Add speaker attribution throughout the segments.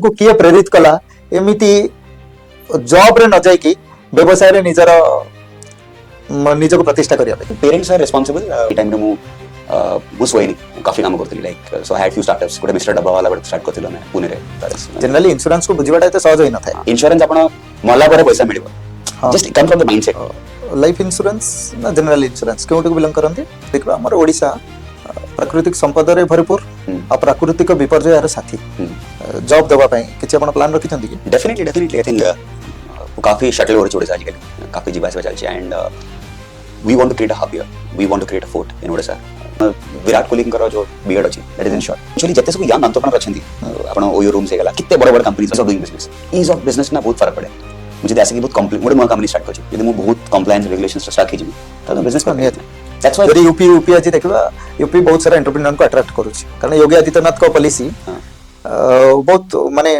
Speaker 1: को किए प्रेरित कला एमिति जॉब रे न जाई कि व्यवसाय रे निजर निज को प्रतिष्ठा करिया
Speaker 2: पेरेंट्स आर रिस्पांसिबल टाइम रे मु सोइनी काफी काम करथि like so I had few startups गोटे मिस्टर डब्बा वाला स्टार्ट करथिलो मैं पुणे रे
Speaker 1: जनरली इंश्योरेंस को बुझिबाटा एते सहज होई न थाए
Speaker 2: इंश्योरेंस आपण मला पर पैसा मिलिबो just come from the mindset
Speaker 1: life insurance ना जनरल इंश्योरेंस केउटु बिलोंग करंती देखो हमर ओडिसा प्राकृतिक संपद रे भरपूर आ प्राकृतिक विपर्यय यार साथी जॉब देबा पई किछि आपण प्लान रखिछंती कि
Speaker 2: डेफिनेटली आई थिंक काफी शटल हो चोड़े आजकल काफी जीवा से चलछि and we want to create a hub here we want to create a fort in Odisha Virat Kohli कर जो बीएड अछि that is in short actually जते सब यंग एंटरप्रेन्योर अछंती आपण ओयो रूम से गला कितने बड़ बड़ companies are doing business ease of business ना बहुत फरक पड़े मुझे ऐसे कि बहुत कॉम्प्लेक्स मोड कंपनी स्टार्ट करछि यदि मु बहुत कंप्लायंस रेगुलेशंस स्टार्ट किछि त बिजनेस कर नियत दैट्स व्हाई
Speaker 1: यूपी आज देखबा यूपी बहुत सारा एंटरप्रेन्योर को अट्रैक्ट करूछि कारण योगी आदित्यनाथ को पॉलिसी बहुत माने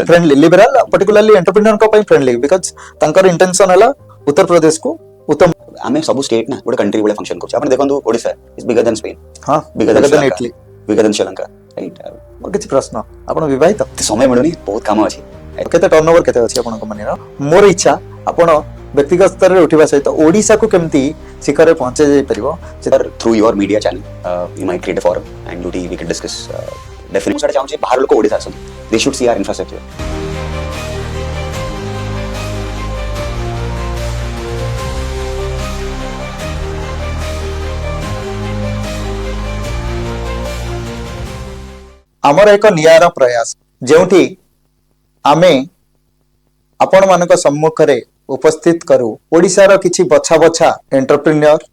Speaker 1: फ्रेंडली लिबरल पर्टिकुलरली एंटरप्रेन्योर को पई फ्रेंडली बिकॉज़ तांकर इंटेंशन हला उत्तर प्रदेश को उत्तम
Speaker 2: आमे सब स्टेट ना गोटे कंट्री वाला फंक्शन करछ आपण देखंतु Odisha is bigger than Spain
Speaker 1: हां
Speaker 2: bigger than Italy bigger than Sri Lanka right
Speaker 1: मोर किछि प्रश्न आपण विवाहित
Speaker 2: समय मिलुनी बहुत काम अछि
Speaker 1: केते टर्नओवर केते अछि आपण कंपनी रो मोर इच्छा आपण व्यक्तिगत स्तर रे उठिबा सहित ओडिसा को केमती शिखर रे पहुंचे जाई परिबो
Speaker 2: through your media channel you might create a forum and we can discuss definitely sir चाहूँ बाहर लोग ओडिसा आसन they should see our infrastructure
Speaker 1: आमर एक नियारा प्रयास जेउठी आमे आपण मानक सम्मुख रे उपस्थित करू ओडिसा किछि बछा बछा एंटरप्रेन्योर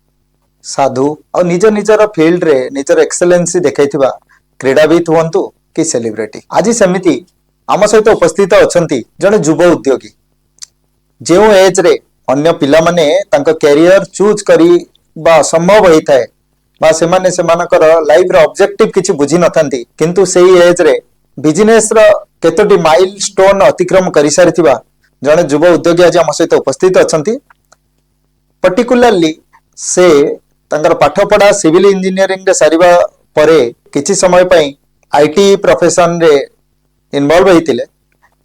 Speaker 1: साधु और निज निजर फील्ड रे निजर एक्सेलेंसी देखैथिबा क्रीडाविद हुंतु कि सेलिब्रिटी आज सेमिति आम सहित उपस्थित अछंती जने युव उद्योगी जो एज रे अन्य पिला माने तांका कैरियर चूज करी बा संभव होई थाए बा सेमाने सेमानकर लाइफ रे ऑब्जेक्टिव किछि बुझी नथांती किंतु सेही एज रे बिजनेस रो केतोटी माइलस्टोन अतिक्रम करि सारिथिबा जने युव उद्योगी आज आम सहित उपस्थित अछंती पर्टिकुलरली से तांकर पाठ पढ़ा सिविल इंजीनियरिंग रे सारिबा परे किछि समय पई आईटी प्रोफेशन रे इन्वॉल्व होइतिले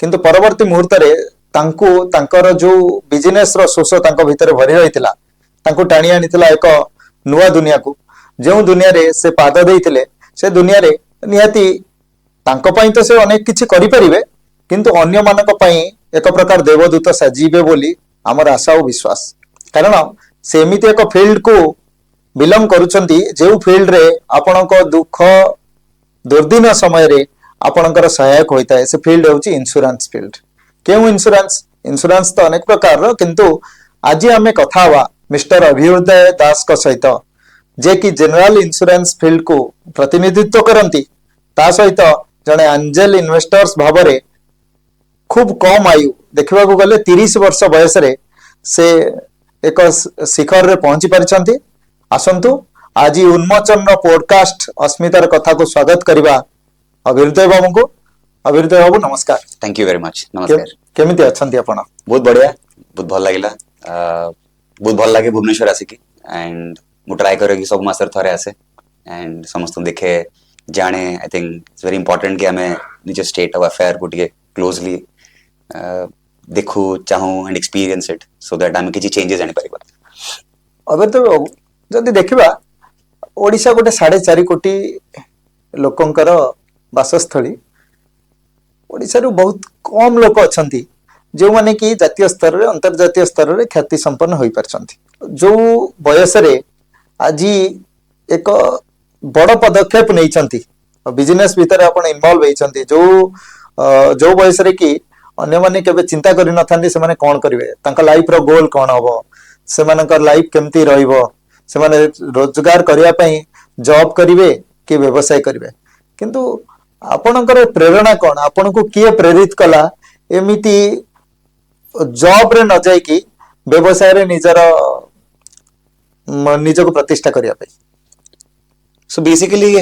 Speaker 1: किंतु परवर्ती मुहूर्त रे तांको तांकर जो बिजनेस रो सोसो तांको भितर भरि रहितिला तांको टाणी आनितिला एक नुवा दुनिया को जो दुनिया रे से पाद देइतिले से दुनिया रे निहाती तांको पई तो से अनेक किछि करि परिबे किंतु अन्य मानक पई एक प्रकार देवदूत सजीवे बोली हमर आशा और विश्वास कारण से एमिति एक फील्ड को बिलोंग करूछंती जे फील्ड रे आपनक दुख दुर्दिन समय रे आपनकर सहायक होइता है से फील्ड होची इंश्योरेंस फील्ड केउ इंश्योरेंस तो अनेक प्रकार रो किंतु आज आमे कथा हवा मिस्टर अभिउदय दास को सहित जे कि जनरल इंश्योरेंस फील्ड को प्रतिनिधित्व करंती ता सहित जने एंजल इन्वेस्टर्स भाबरे खूब कम आयु देखा गले 30 वर्ष बयस रे से एक शिखर रे पहुंची परिछंती आसंतु आज उन्मोचन पॉडकास्ट अस्मितार कथा को स्वागत करबा अभिरुदय बाबू को अभिरुदय बाबू नमस्कार
Speaker 2: थैंक यू वेरी मच नमस्कार
Speaker 1: केमिति अछंती आपण
Speaker 2: बहुत बढ़िया बहुत भल लागिला बहुत भल लागे भुवनेश्वर आसिकी एंड मु ट्राई करे कि सब मासर थरे आसे एंड समस्त देखे जाने I think it's very important कि हमें निज स्टेट ऑफ अफेयर को टिके क्लोजली देखु चाहूं and experience it so that हम किछि चेंजेस जानि परिबा
Speaker 1: अबे तो जदि देखिबा ओडिसा गोटे 4.5 कोटी लोकंकर वासस्थली ओडिसा रु बहुत कम लोक अछंती जो माने कि जातीय स्तर रे अंतर्जातीय स्तर रे ख्याति संपन्न होई परछंती जो बयस रे आज एक बड़ पदक्षेप नहीं बिजनेस भीतर आपण इन्वॉल्व होइछंती जो बयस रे कि अन्य माने केबे चिंता करि नथांती से माने कोन करिवे तांका लाइफ रो गोल कोन हबो से मानकर लाइफ केमती रहइबो से माने रोजगार करिया पई जॉब करिवे कि व्यवसाय करिवे किंतु आपणकर प्रेरणा कोन आपण को किए प्रेरित कला एमिति जॉब रे न जाई कि व्यवसाय रे निजर निज को प्रतिष्ठा करिया पई
Speaker 2: सो बेसिकली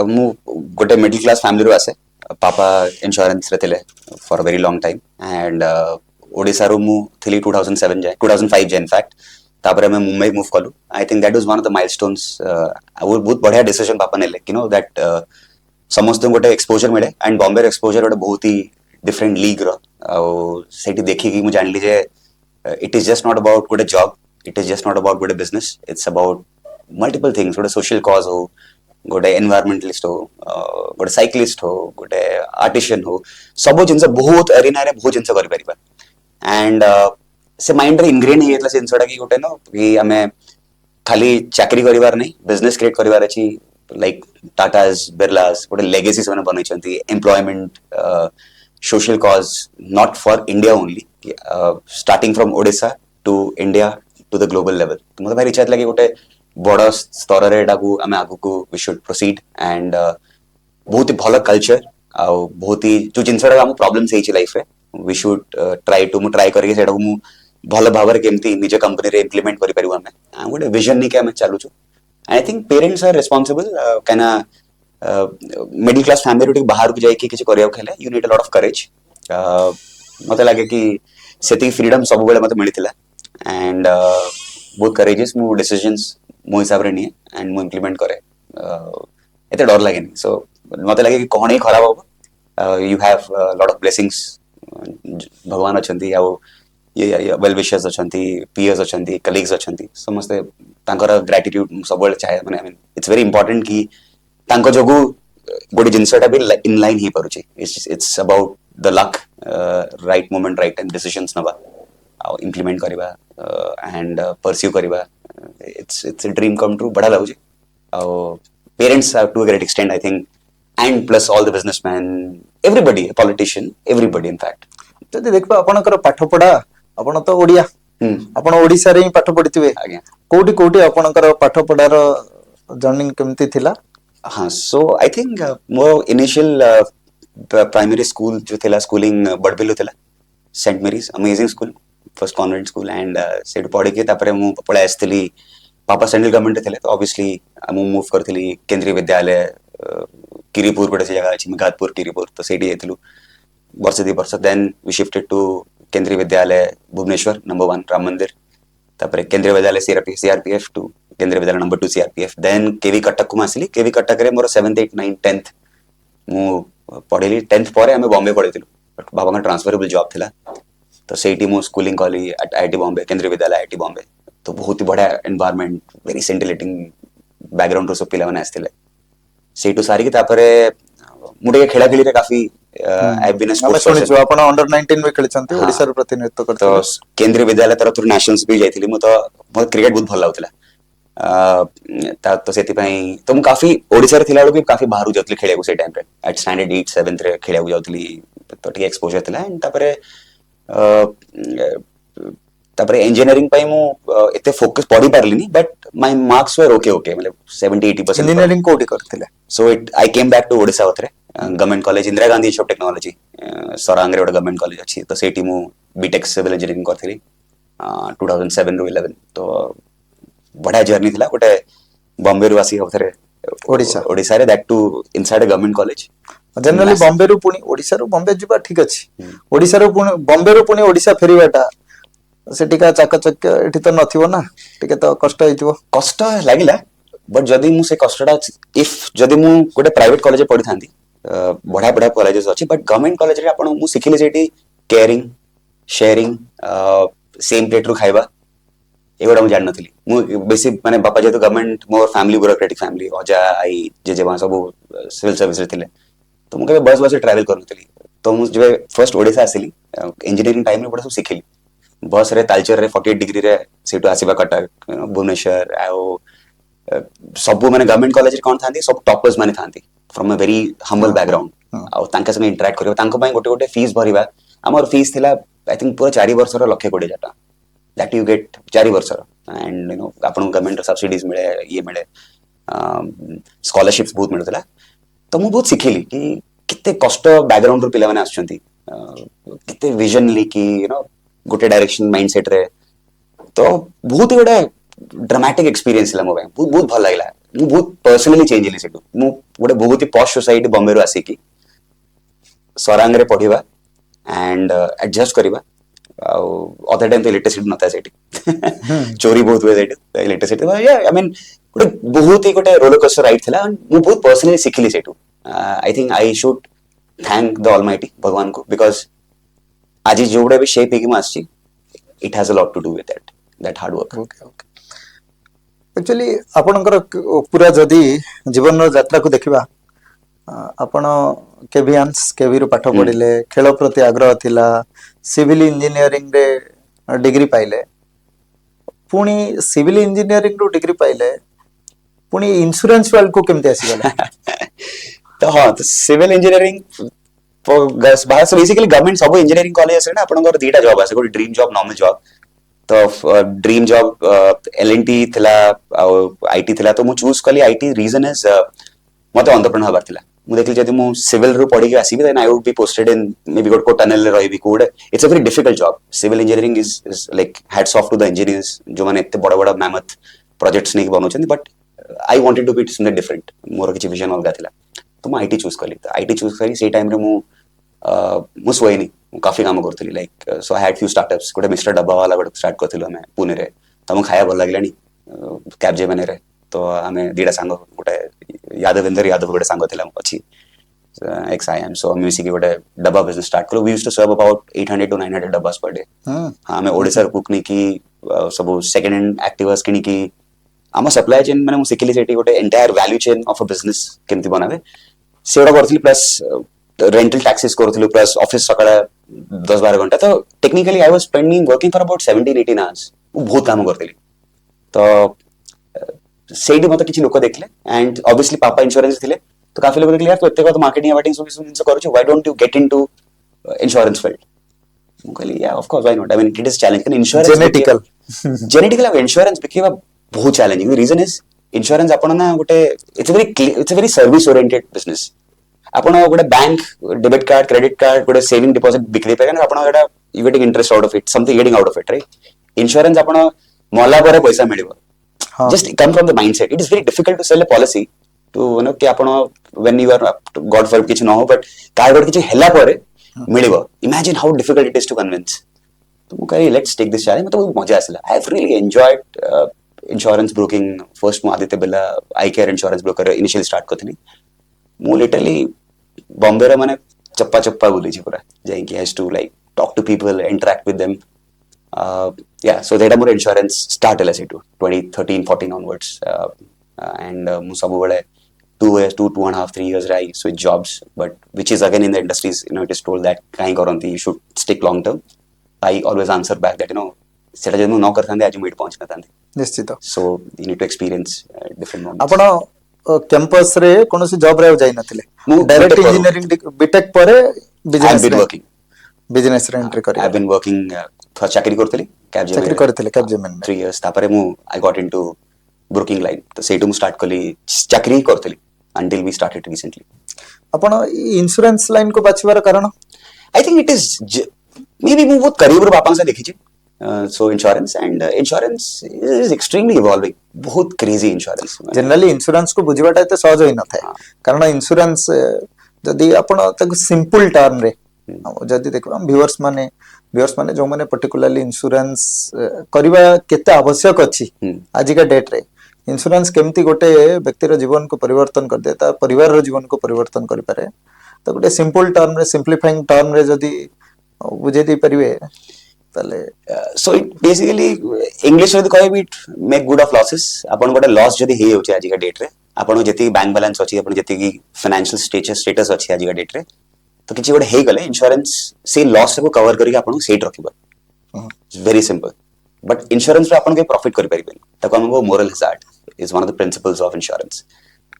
Speaker 2: मु गोटे मिडिल क्लास फैमिली रो आसे पापा इंश्योरेंस रे थिले for a very long time and Odisha रो मु थिली 2007 जाय 2005 जाय इनफैक्ट तापर मैं मुंबई मूव कलु I think that was one of the milestones वो बहुत बढ़िया डिसीजन पापा नेले यू नो दैट समस्त गोटे एक्सपोजर मिले एंड बॉम्बे एक्सपोजर गोटे बहुत ही डिफरेंट लीग रो देखिकी मुझे जानिली जे it is just not about गोटे job it is just not about गोटे business it's about multiple things गोटे सोशल कॉज हो गोटे एनवायरमेंटलिस्ट हो गोटे साइक्लिस्ट हो गोटे आर्टिशियन हो सब जिनस बहुत एरिना रे बहुत जिनस करि परिबा एंड से माइंड रे इनग्रेन हे जेतला से जिनसटा कि गोटे न कि हमें खाली चाकरी करिवार नहीं बिजनेस क्रिएट करिवार अछि लाइक टाटास बिरलास गोटे लेगेसी से बनै छथि employment social cause not for India only starting from Odisha to India to the global level तो मतलब भाई इच्छा लगे गोटे बड़ स्तर रे डाकू आमे आगु को वी शुड प्रोसीड एंड बहुत ही भल कल्चर आ बहुत ही जो जिनसटा हम प्रॉब्लम्स हेछि लाइफ रे वी शुड ट्राई करके सेटा मु भल भाव केमती निज कंपनी रे इम्प्लीमेंट करि परिबो हमें गोटे विजन नहीं के हमें चालू छु I think parents are responsible कैना मिडिल क्लास फैमिली रो बाहर को जाई कि किछ करिया खेले you need a lot of courage मते लागे कि सेति फ्रीडम सब बेले मते मिलिथिला एंड बहुत करेजियस मु डिसीजंस मो हिसाब रे नहीं एंड मु इम्प्लीमेंट करे एते डर लागे नहीं सो मते लागे कि कोन ही खराब हो you have lot of blessings भगवान अछंती आ ये वेल विशर्स अछंती पीयर्स अछंती कलीग्स अछंती समस्त तांकर ग्रेटिट्यूड सब बेले चाहे माने I mean it's very important कि तांको जोगु गोटे जिनसटा भी इन लाइन ही परुची it's about the luck right moment right time decisions नबा आ इम्प्लीमेंट करबा एंड परस्यू करबा it's a dream come true बड़ा लागुची आ parents have to a great extent I think and plus all the businessman everybody politician everybody in fact
Speaker 1: ଯଦି ଦେଖିବା ଆପଣଙ୍କର ପାଠ ପଢା ଆପଣ ତ ଓଡିଆ ଆପଣ ଓଡିଶାରେ ହିଁ ପାଠ ପଢିଥିବେ
Speaker 2: ଆଜ୍ଞା
Speaker 1: କୋଉଠି କୋଉଠି ଆପଣଙ୍କର ପାଠ ପଢାର ଜର୍ଣ୍ଣି କେମିତି ଥିଲା
Speaker 2: हाँ सो आई थिंक मोर इनिशियल प्राइमरी स्कूल जो थिला स्कूलिंग बड़बिलु थिला Saint Mary's amazing school first convent school and सेट पढ़ी के तापरे मु पळा आस्थिली पापा सेंट्रल गवर्नमेंट थिले तो ऑब्वियसली मु मूव करथिली केंद्रीय विद्यालय किरीपुर गोटे से जगह अछि मिगातपुर किरीपुर तो सेठी एथिलु वर्ष 2 वर्ष देन वी शिफ्टेड टू केंद्रीय विद्यालय भुवनेश्वर नंबर 1 राम मंदिर तापरे केंद्रीय विद्यालय सीआरपीएफ टू केंद्रीय विद्यालय नंबर 2 सीआरपीएफ देन केवी कटक को आसिली केवी कटक रे मोर 7th 8th 9th 10th मु पढिली 10th परे हमें बॉम्बे पढिथिलु बट बाबा का ट्रांसफरेबल जॉब थिला तो सेठी मु स्कूलिंग कली एट आईआईटी बॉम्बे केंद्रीय विद्यालय आईआईटी बॉम्बे तो बहुत ही बढ़िया एनवायरनमेंट वेरी सेंटिलेटिंग बैकग्राउंड रो सब पिला माने आस्थिले सेठू सारी के तापरे मुटे खेला खेली रे काफी आई बीन अ
Speaker 1: ଆମେ
Speaker 2: स्पोर्ट्स
Speaker 1: ଶୁଣିଛୁ ଆପଣ ଅଣ୍ଡର 19 ରେ ଖେଳିଛନ୍ତି ଓଡିଶାର ପ୍ରତିନିଧିତ୍ୱ
Speaker 2: तो
Speaker 1: କରିଥିଲେ
Speaker 2: केंद्रीय विद्यालय तरफ नेशनल्स भी जाइथिली मु तो बहुत क्रिकेट बहुत भल लाउतला तो सेति पई तो मु काफी ओडिसा रे थिला भी काफी बाहर जाउतली खेले को से टाइम रे एट स्टैंडर्ड 8 7th रे खेले को जाउतली तो ठीक एक्सपोजर थिला एंड तापरे इंजीनियरिंग पई मु एते फोकस पढी पारलिनी but my marks were okay okay मतलब 70-80%
Speaker 1: इंजीनियरिंग कोठी करथिले
Speaker 2: so it I came back to Odisha उतरे government college Indira Gandhi institute of technology Sarang रे गोटे गवर्नमेंट कॉलेज अछि तो सेठी मु बीटेक सिविल इंजीनियरिंग करथिली 2007 ରୁ 11 तो बढ़िया जर्नी थिला गोटे बॉम्बे रू आसी उतरे ओडिसा रे that to inside a government college
Speaker 1: generally Bombay रू पुणी ओडिसा रू बॉम्बे जिबा ठीक अछि ओडिसा रू पुणी बॉम्बे रू पुणी ओडिसा फेरीबाटा सेटिका चाकचक्य एठी तो नथिबो ना टिके तो कष्ट हेतिबो
Speaker 2: कष्ट लागिला बट जदि मु से कष्टटा इफ जदि मु गोटे प्राइवेट कॉलेज पढी थांती बढ़िया बढ़िया कॉलेजेस अछि बट गवर्नमेंट कॉलेज रे आपण मु सिखिले जेटी केयरिंग शेयरिंग सेम प्लेट रू खाइबा एगोडा मु जान नथिली मु बेसी माने बापा जेतो गवर्नमेंट मोर फैमिली ब्यूरोक्रेटिक फैमिली अजा आई जेजेबा सब सिविल सर्विस रे थिले तो मु के बस ट्रैवल करनथिली तो मु जे फर्स्ट ओडिसा आसिली इंजीनियरिंग टाइम रे बडा सब सिखिली बस रे तालचर रे 48 डिग्री रे सेटु आसीबा कटक भुवनेश्वर आउ सब माने गवर्नमेंट कॉलेज रे कोन थांती सब टॉपर्स माने थांती from a very humble background आउ तांका संगे इंटरैक्ट करियो तांको पई गोटे गोटे फीस भरिबा हमर फीस थिला आई थिंक पूरा 4 वर्ष रो 1,20,000 टाका दैट यू गेट 4 वर्ष रो एंड यू नो आपन गवर्नमेंट सब्सिडीज मिले ये मिले स्कॉलरशिप्स बहुत मिलतला तो मु बहुत सिखिली कि किते कष्ट बैकग्राउंड रो पिला माने आछंती किते विजनली कि यू नो गोटे डायरेक्शन माइंडसेट रे तो बहुत ही गोटे ड्रामेटिक एक्सपीरियंस ला मो बहुत बहुत भल लागला मु बहुत पर्सनली चेंज हेली सेटू मु गोटे बहुत ही पॉश सोसाइटी बॉम्बे रो आसी की सरांग रे पढिबा एंड एडजस्ट करबा अदर टाइम तो इलेक्ट्रिसिटी नता सेठी चोरी बहुत हुए सेठी इलेक्ट्रिसिटी या आई मीन गोटे बहुत ही गोटे रोलर कोस्टर राइड थिला मु बहुत पर्सनली सिखिली सेटू I think I should thank the almighty भगवान को, बिकॉज आज जोड़ा भी शेप ହେଇକି ମୁଁ ଆସିଛି, it has a lot to do with that hard work.
Speaker 1: Okay okay actually आपणकर पूरा जदि जीवन यात्रा को देखिबा आपण केभियान्स केवी पाठ पढ़िले, खेल प्रति आग्रह थिला, सिविल इंजीनियरिंग रे डिग्री पाइले, पुणी सिविल इंजीनियरिंग रो डिग्री पाइले, पुणी इंश्योरेंस वाल को केमते आसी गला?
Speaker 2: तो हाँ, तो सिविल इंजीनियरिंग बाहर से बेसिकली गवर्नमेंट सब इंजीनियरिंग कॉलेज है ना, आपनकर दीटा जॉब आसे, गोटे ड्रीम जॉब, नॉर्मल जॉब. तो ड्रीम जॉब एलएनटी थिला आईटी थिला, तो मु चूज कली आईटी. रीजन इज मते एंटरप्रेन्योर हबार थिला. मु देखली जदि मु सिविल रो पढ़ी के आसीबी, then I would be posted in maybe गोट को टनल रे रहिबी कोड. It's a very difficult job. Civil engineering is like hats off to the engineers जो माने एते बड़ा बड़ा मैमथ प्रोजेक्ट्स नहीं बनौछन, but I wanted to be something different. मोर किछि विजन अलगा थिला, तो मु आईटी चूज कली. आईटी चूज करी से टाइम रे मु सोएनी, काफी काम करथली. Like so I had few startups. गोटे मिस्टर डब्बा वाला गोटे स्टार्ट करथिलो हमें पुणे रे. तमु खाया भल लागलानी कैब जेमिनी रे. तो आमे दीडा सांग, गोटे यादवेंद्र यादव गोटे सांग थिला अछि X I M. So music गोटे डब्बा बिजनेस स्टार्ट करो. We used to serve about 800 to 900 dabbas per day. हां, हमें ओडिसा कुक नहीं की सब सेकंड हैंड एक्टिवर्स किनी की आम सप्लाई चेन माने मु सिखिली सेठी गोटे entire value chain of a business केमती बनावे सेडा करथली. प्लस रेंटल टैक्सेस करथली, प्लस ऑफिस सकाळ 10-12 घंटा. तो technically I was spending working for about 17-18 hours. बहुत काम करथली. तो सेठी मते किछि लोक देखले, एंड ऑब्वियसली पापा इंश्योरेंस थिले, तो काफी लोग देखले यार तो एते को मार्केटिंग वार्केटिंग सब जिंस करू, why don't you get into insurance field. मु कहली yeah of course why not. I mean it is challenge. Can insurance genetical insurance बिकेवा बहुत चैलेंजिंग. रीजन इज इंश्योरेंस आपण ना गोटे it's a very service oriented business. आपण गोटे bank debit card, credit card, गोटे सेविंग डिपॉजिट बिक्री पे आपण एटा you getting interest out of it, something getting out of it, right. Insurance आपण मला परे पैसा मिलिबो. Just come from the mindset. It is very difficult to sell a policy to know कि आपण when you are god for किछ न हो, बट कार्ड किछ हेला परे मिलिबो. Imagine how difficult it is to convince. तो मु कही लेट्स टेक दिस चैलेंज. मतलब मजा आसला. I have really enjoyed insurance broking. First मु Aditya Birla I care insurance broker initially start करथनी. मु लिटरली बॉम्बे रे माने चप्पा चप्पा बोली छी पूरा जाई has to like talk to people, interact with them. Yeah so that more insurance start एला से 2013-14 onwards. And मु सब बळे 2.5-3 years रे I switch jobs, but which is again in the industries it is told that काई करंती you should stick long term. I always answer back that सेटा जदि न करथांदे आज मिट पहुंच नथांदे निश्चित. So you need to experience different moments.
Speaker 1: आपण कैंपस रे कोनोसी जॉब रे जाई नथिले, डायरेक्ट इंजीनियरिंग बीटेक परे बिजनेस रे एंट्री करी.
Speaker 2: I have been working first चाकरी करथली कैब जेमिनी.
Speaker 1: चाकरी करथले कैब जेमिनी
Speaker 2: 3 years. तापरे मु I got into broking line. तो सेटू मु स्टार्ट कली चाकरी करथली अंटिल वी स्टार्टेड रिसेंटली.
Speaker 1: आपण इंश्योरेंस लाइन को बाछिबार कारण?
Speaker 2: I think it is may be मु बहुत करीब रो बापा से देखि छी. सो इंश्योरेंस इज एक्सट्रीमली इवॉल्विंग. बहुत क्रेजी इंश्योरेंस.
Speaker 1: जनरली इंश्योरेंस को बुझिबाटा एते सहज होई न थाए, कारण इंश्योरेंस जदि आपण ताको सिंपल टर्म रे जदि देखबा व्यूअर्स माने जो माने पर्टिकुलरली इंश्योरेंस करबा केते आवश्यक अछि आज का डेट रे. इंश्योरेंस केमती गोटे व्यक्ति रो जीवन को परिवर्तन कर दे, ता परिवार रो जीवन को परिवर्तन करि पारे. तो गोटे सिंपल टर्म रे, सिंपलीफाइंग टर्म रे जदि बुझे दी परिवे ताले.
Speaker 2: सो इट बेसिकली इंग्लिश रे कहबी it make good of losses. आपण गोटे लॉस जदि हे होचे आज का डेट रे, आपण जति बैंक बैलेंस अछि, आपण जति फाइनेंशियल स्टेटस अछि आज का डेट रे, तो किछि गोटे हे गले इंश्योरेंस से लॉस को कवर करिक आपण सेट रखिबो. Very simple. बट इंश्योरेंस रे आपण के प्रॉफिट करि परिबेन, तको हमको moral hazard is one of the principles of insurance.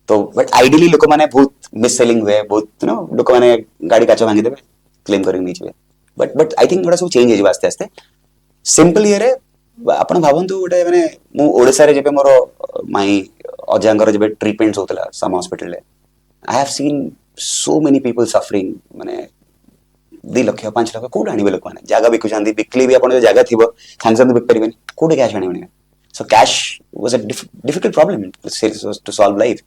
Speaker 2: तो बट आइडियली लोक माने बहुत मिस सेलिंग हुए, बहुत लोक माने गाड़ी काच भांगी देबे, क्लेम करिक नै छिबे. बट आई थिंक गोटा सब चेंज हेजिबा आस्ते आस्ते. सिंपल ये रे आपण भाबंतु गोटे माने मु ओडिसा रे जेबे मोर माई अजांगर जेबे ट्रीटमेंट होतला सम हॉस्पिटल रे, I have seen so many people suffering. माने 2 लाख 5 लाख कोड आनिबे लोक माने जागा बिकु जांदी, बिकली भी आपण जो जागा थिबो संग संग बिक परिबेन, कोड कैश आनिबे. So cash was a difficult problem to solve life.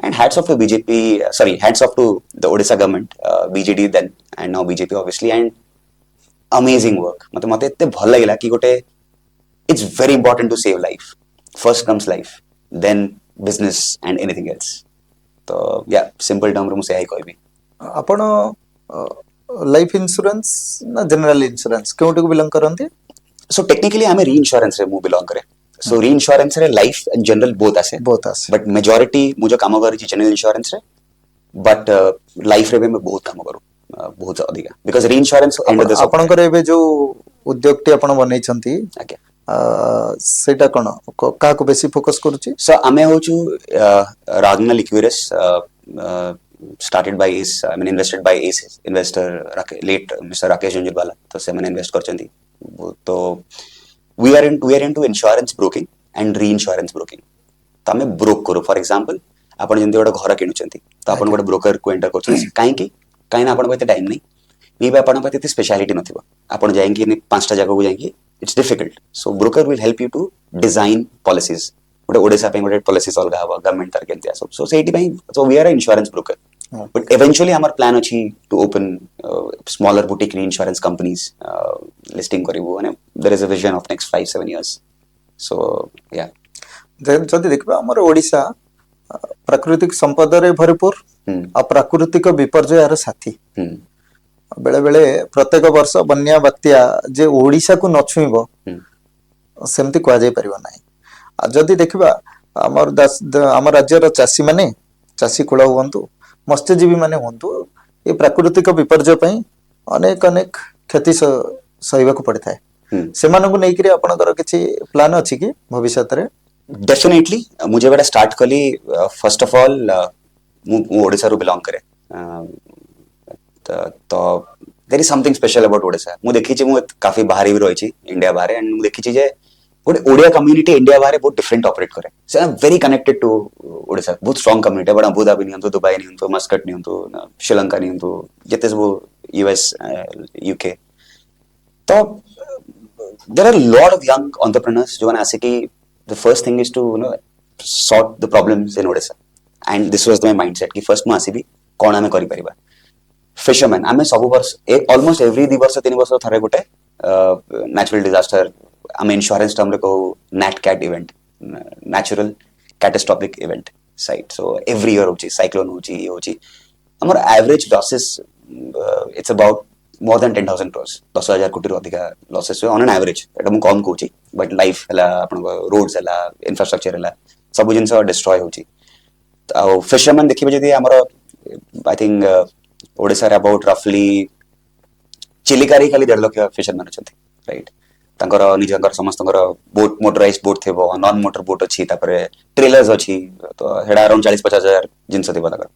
Speaker 2: And hats off to BJP, sorry hats off to the Odisha government, BJD then and now BJP obviously. And amazing work. मतलब मते एते भल लागला कि गोटे it's very important to save life. First comes life, then business and anything else. तो या simple term रे मु से ही कहबी
Speaker 1: ଆପଣ ଲାଇଫ ଇନ୍ସୁରାନ୍ସ ନା ଜେନେରାଲ ଇନ୍ସୁରାନ୍ସ କେଉଁଟିକୁ ବିଲଙ୍ଗ କରନ୍ତି?
Speaker 2: सो टेक्निकली आम री इन्श्योरेंस रे मु बिलोंग करे सो री इन्श्योरेंस रे लाइफ एंड जनरल बोथ आसे
Speaker 1: ବହୁତ ଆସେ।
Speaker 2: बट मेजॉरिटी मु जो काम करी जनरल इन्श्योरेंस रे बट लाइफ रे भी मैं बहुत काम करू बहुत अधिका बिकॉज़ री इन्श्योरेंस एंड ऑफ द
Speaker 1: ଆପଣଙ୍କର ଏବେ ଯୋଉ ଉଦ୍ୟୋଗଟି ଆପଣ ବନେଇଛନ୍ତି
Speaker 2: ओके
Speaker 1: ସେଇଟା କ'ଣ କାହାକୁ ବେଶୀ ଫୋକସ୍ କରୁଛି?
Speaker 2: सो आमे होचु रागना liquids started by Ace I mean invested by Ace investor late Mr. Rakesh Junjunwala तो से मैंने इन्वेस्ट करचंती तो we are into insurance broking and reinsurance broking तो आमे ब्रोक करू फॉर एग्जांपल आपण जंती गोटे घर किनुचंती तो आपण गोटे ब्रोकर को एंटर करछन काहे कि आपण पाते टाइम नहीं ये भी आपण पाते स्पेशलिटी नथिबो आपण जाएंगे ने पांचटा जगह को जाएंगे it's difficult so broker will help you to design policies गोटे ओडिसा पे गोटे पॉलिसीज अलगा हवा गवर्नमेंट तार केंतिया सो सेठी पई so we are a insurance broker but eventually our plan अछि to open smaller boutique reinsurance companies listing करिवो and there is a vision of next 5-7 years so yeah
Speaker 1: ଯଦି ଦେଖିବା ଆମର ଓଡିଶା ପ୍ରାକୃତିକ ସମ୍ପଦରେ ଭରପୁର ଆଉ ପ୍ରାକୃତିକ ବିପର୍ଯ୍ୟୟ ଏହାର ସାଥୀ ବେଳେ ବେଳେ ପ୍ରତ୍ୟେକ ବର୍ଷ ବନ୍ୟା ବାତ୍ୟା ଯେ ଓଡିଶାକୁ ନ ଛୁଇଁବ ସେମିତି କୁହାଯାଇ ପାରିବ ନାହିଁ। ଆଉ ଯଦି ଦେଖିବା ଆମ ରାଜ୍ୟର ଚାଷୀ ମାନେ ଚାଷୀ କୂଳ ହୁଅନ୍ତୁ ମତ୍ସ୍ୟଜୀବୀ ମାନେ ହୁଅନ୍ତୁ ଏ ପ୍ରାକୃତିକ ବିପର୍ଯ୍ୟୟ ପାଇଁ ଅନେକ ଅନେକ କ୍ଷତି ସହିବାକୁ ପଡିଥାଏ। ସେମାନଙ୍କୁ ନେଇକରି ଆପଣଙ୍କର କିଛି ପ୍ଲାନ୍ ଅଛି କି ଭବିଷ୍ୟତରେ?
Speaker 2: डेफिनेटली मुझे बेटा स्टार्ट कली फर्स्ट ऑफ ऑल मु ओडिसा रो बिलोंग करे तो there is something special about Odisha मु देखि छी मु काफी बाहर भी रही छी इंडिया बाहर एंड मु देखि छी जे गोटे ओडिया कम्युनिटी इंडिया बाहर बहुत डिफरेंट ऑपरेट करे so I am very connected to Odisha बहुत स्ट्रांग कम्युनिटी बड़ा अबू धाबी नियंतो दुबई नियंतो मस्कट नियंतो श्रीलंका नियंतो जते सब यूएस यूके तो there are lot of young entrepreneurs जो आसे कि the first thing is to sort the problems in Odisha and this was my mindset कि first mu आसीबी कोन आमे करि परिबा fisherman आमे सब वर्ष almost every 2 वर्ष 3 वर्ष थरे गोटे natural disaster आमे insurance term रे को nat cat event natural catastrophic event site so every year होची cyclone होची होची हमर average losses it's about more than 10,000 crores 10,000 कोटी रो अधिका losses on an average एटा मु कम कहूची बट लाइफ हला अपन रोड्स हला इंफ्रास्ट्रक्चर हला सब जिंस डिस्ट्रॉय होची आ फिशरमैन देखिबे जदी हमर आई थिंक ओडिसा रे अबाउट रफली चिलिकारी खाली 1.5 लाख फिशरमैन अछथि राइट तांकर निजंकर समस्तकर बोट मोटराइज्ड बोट थेबो नॉन मोटर बोट अछि तापरे ट्रेलर्स अछि तो हेडा अराउंड 40-50 हजार जिंस थेबो ताकर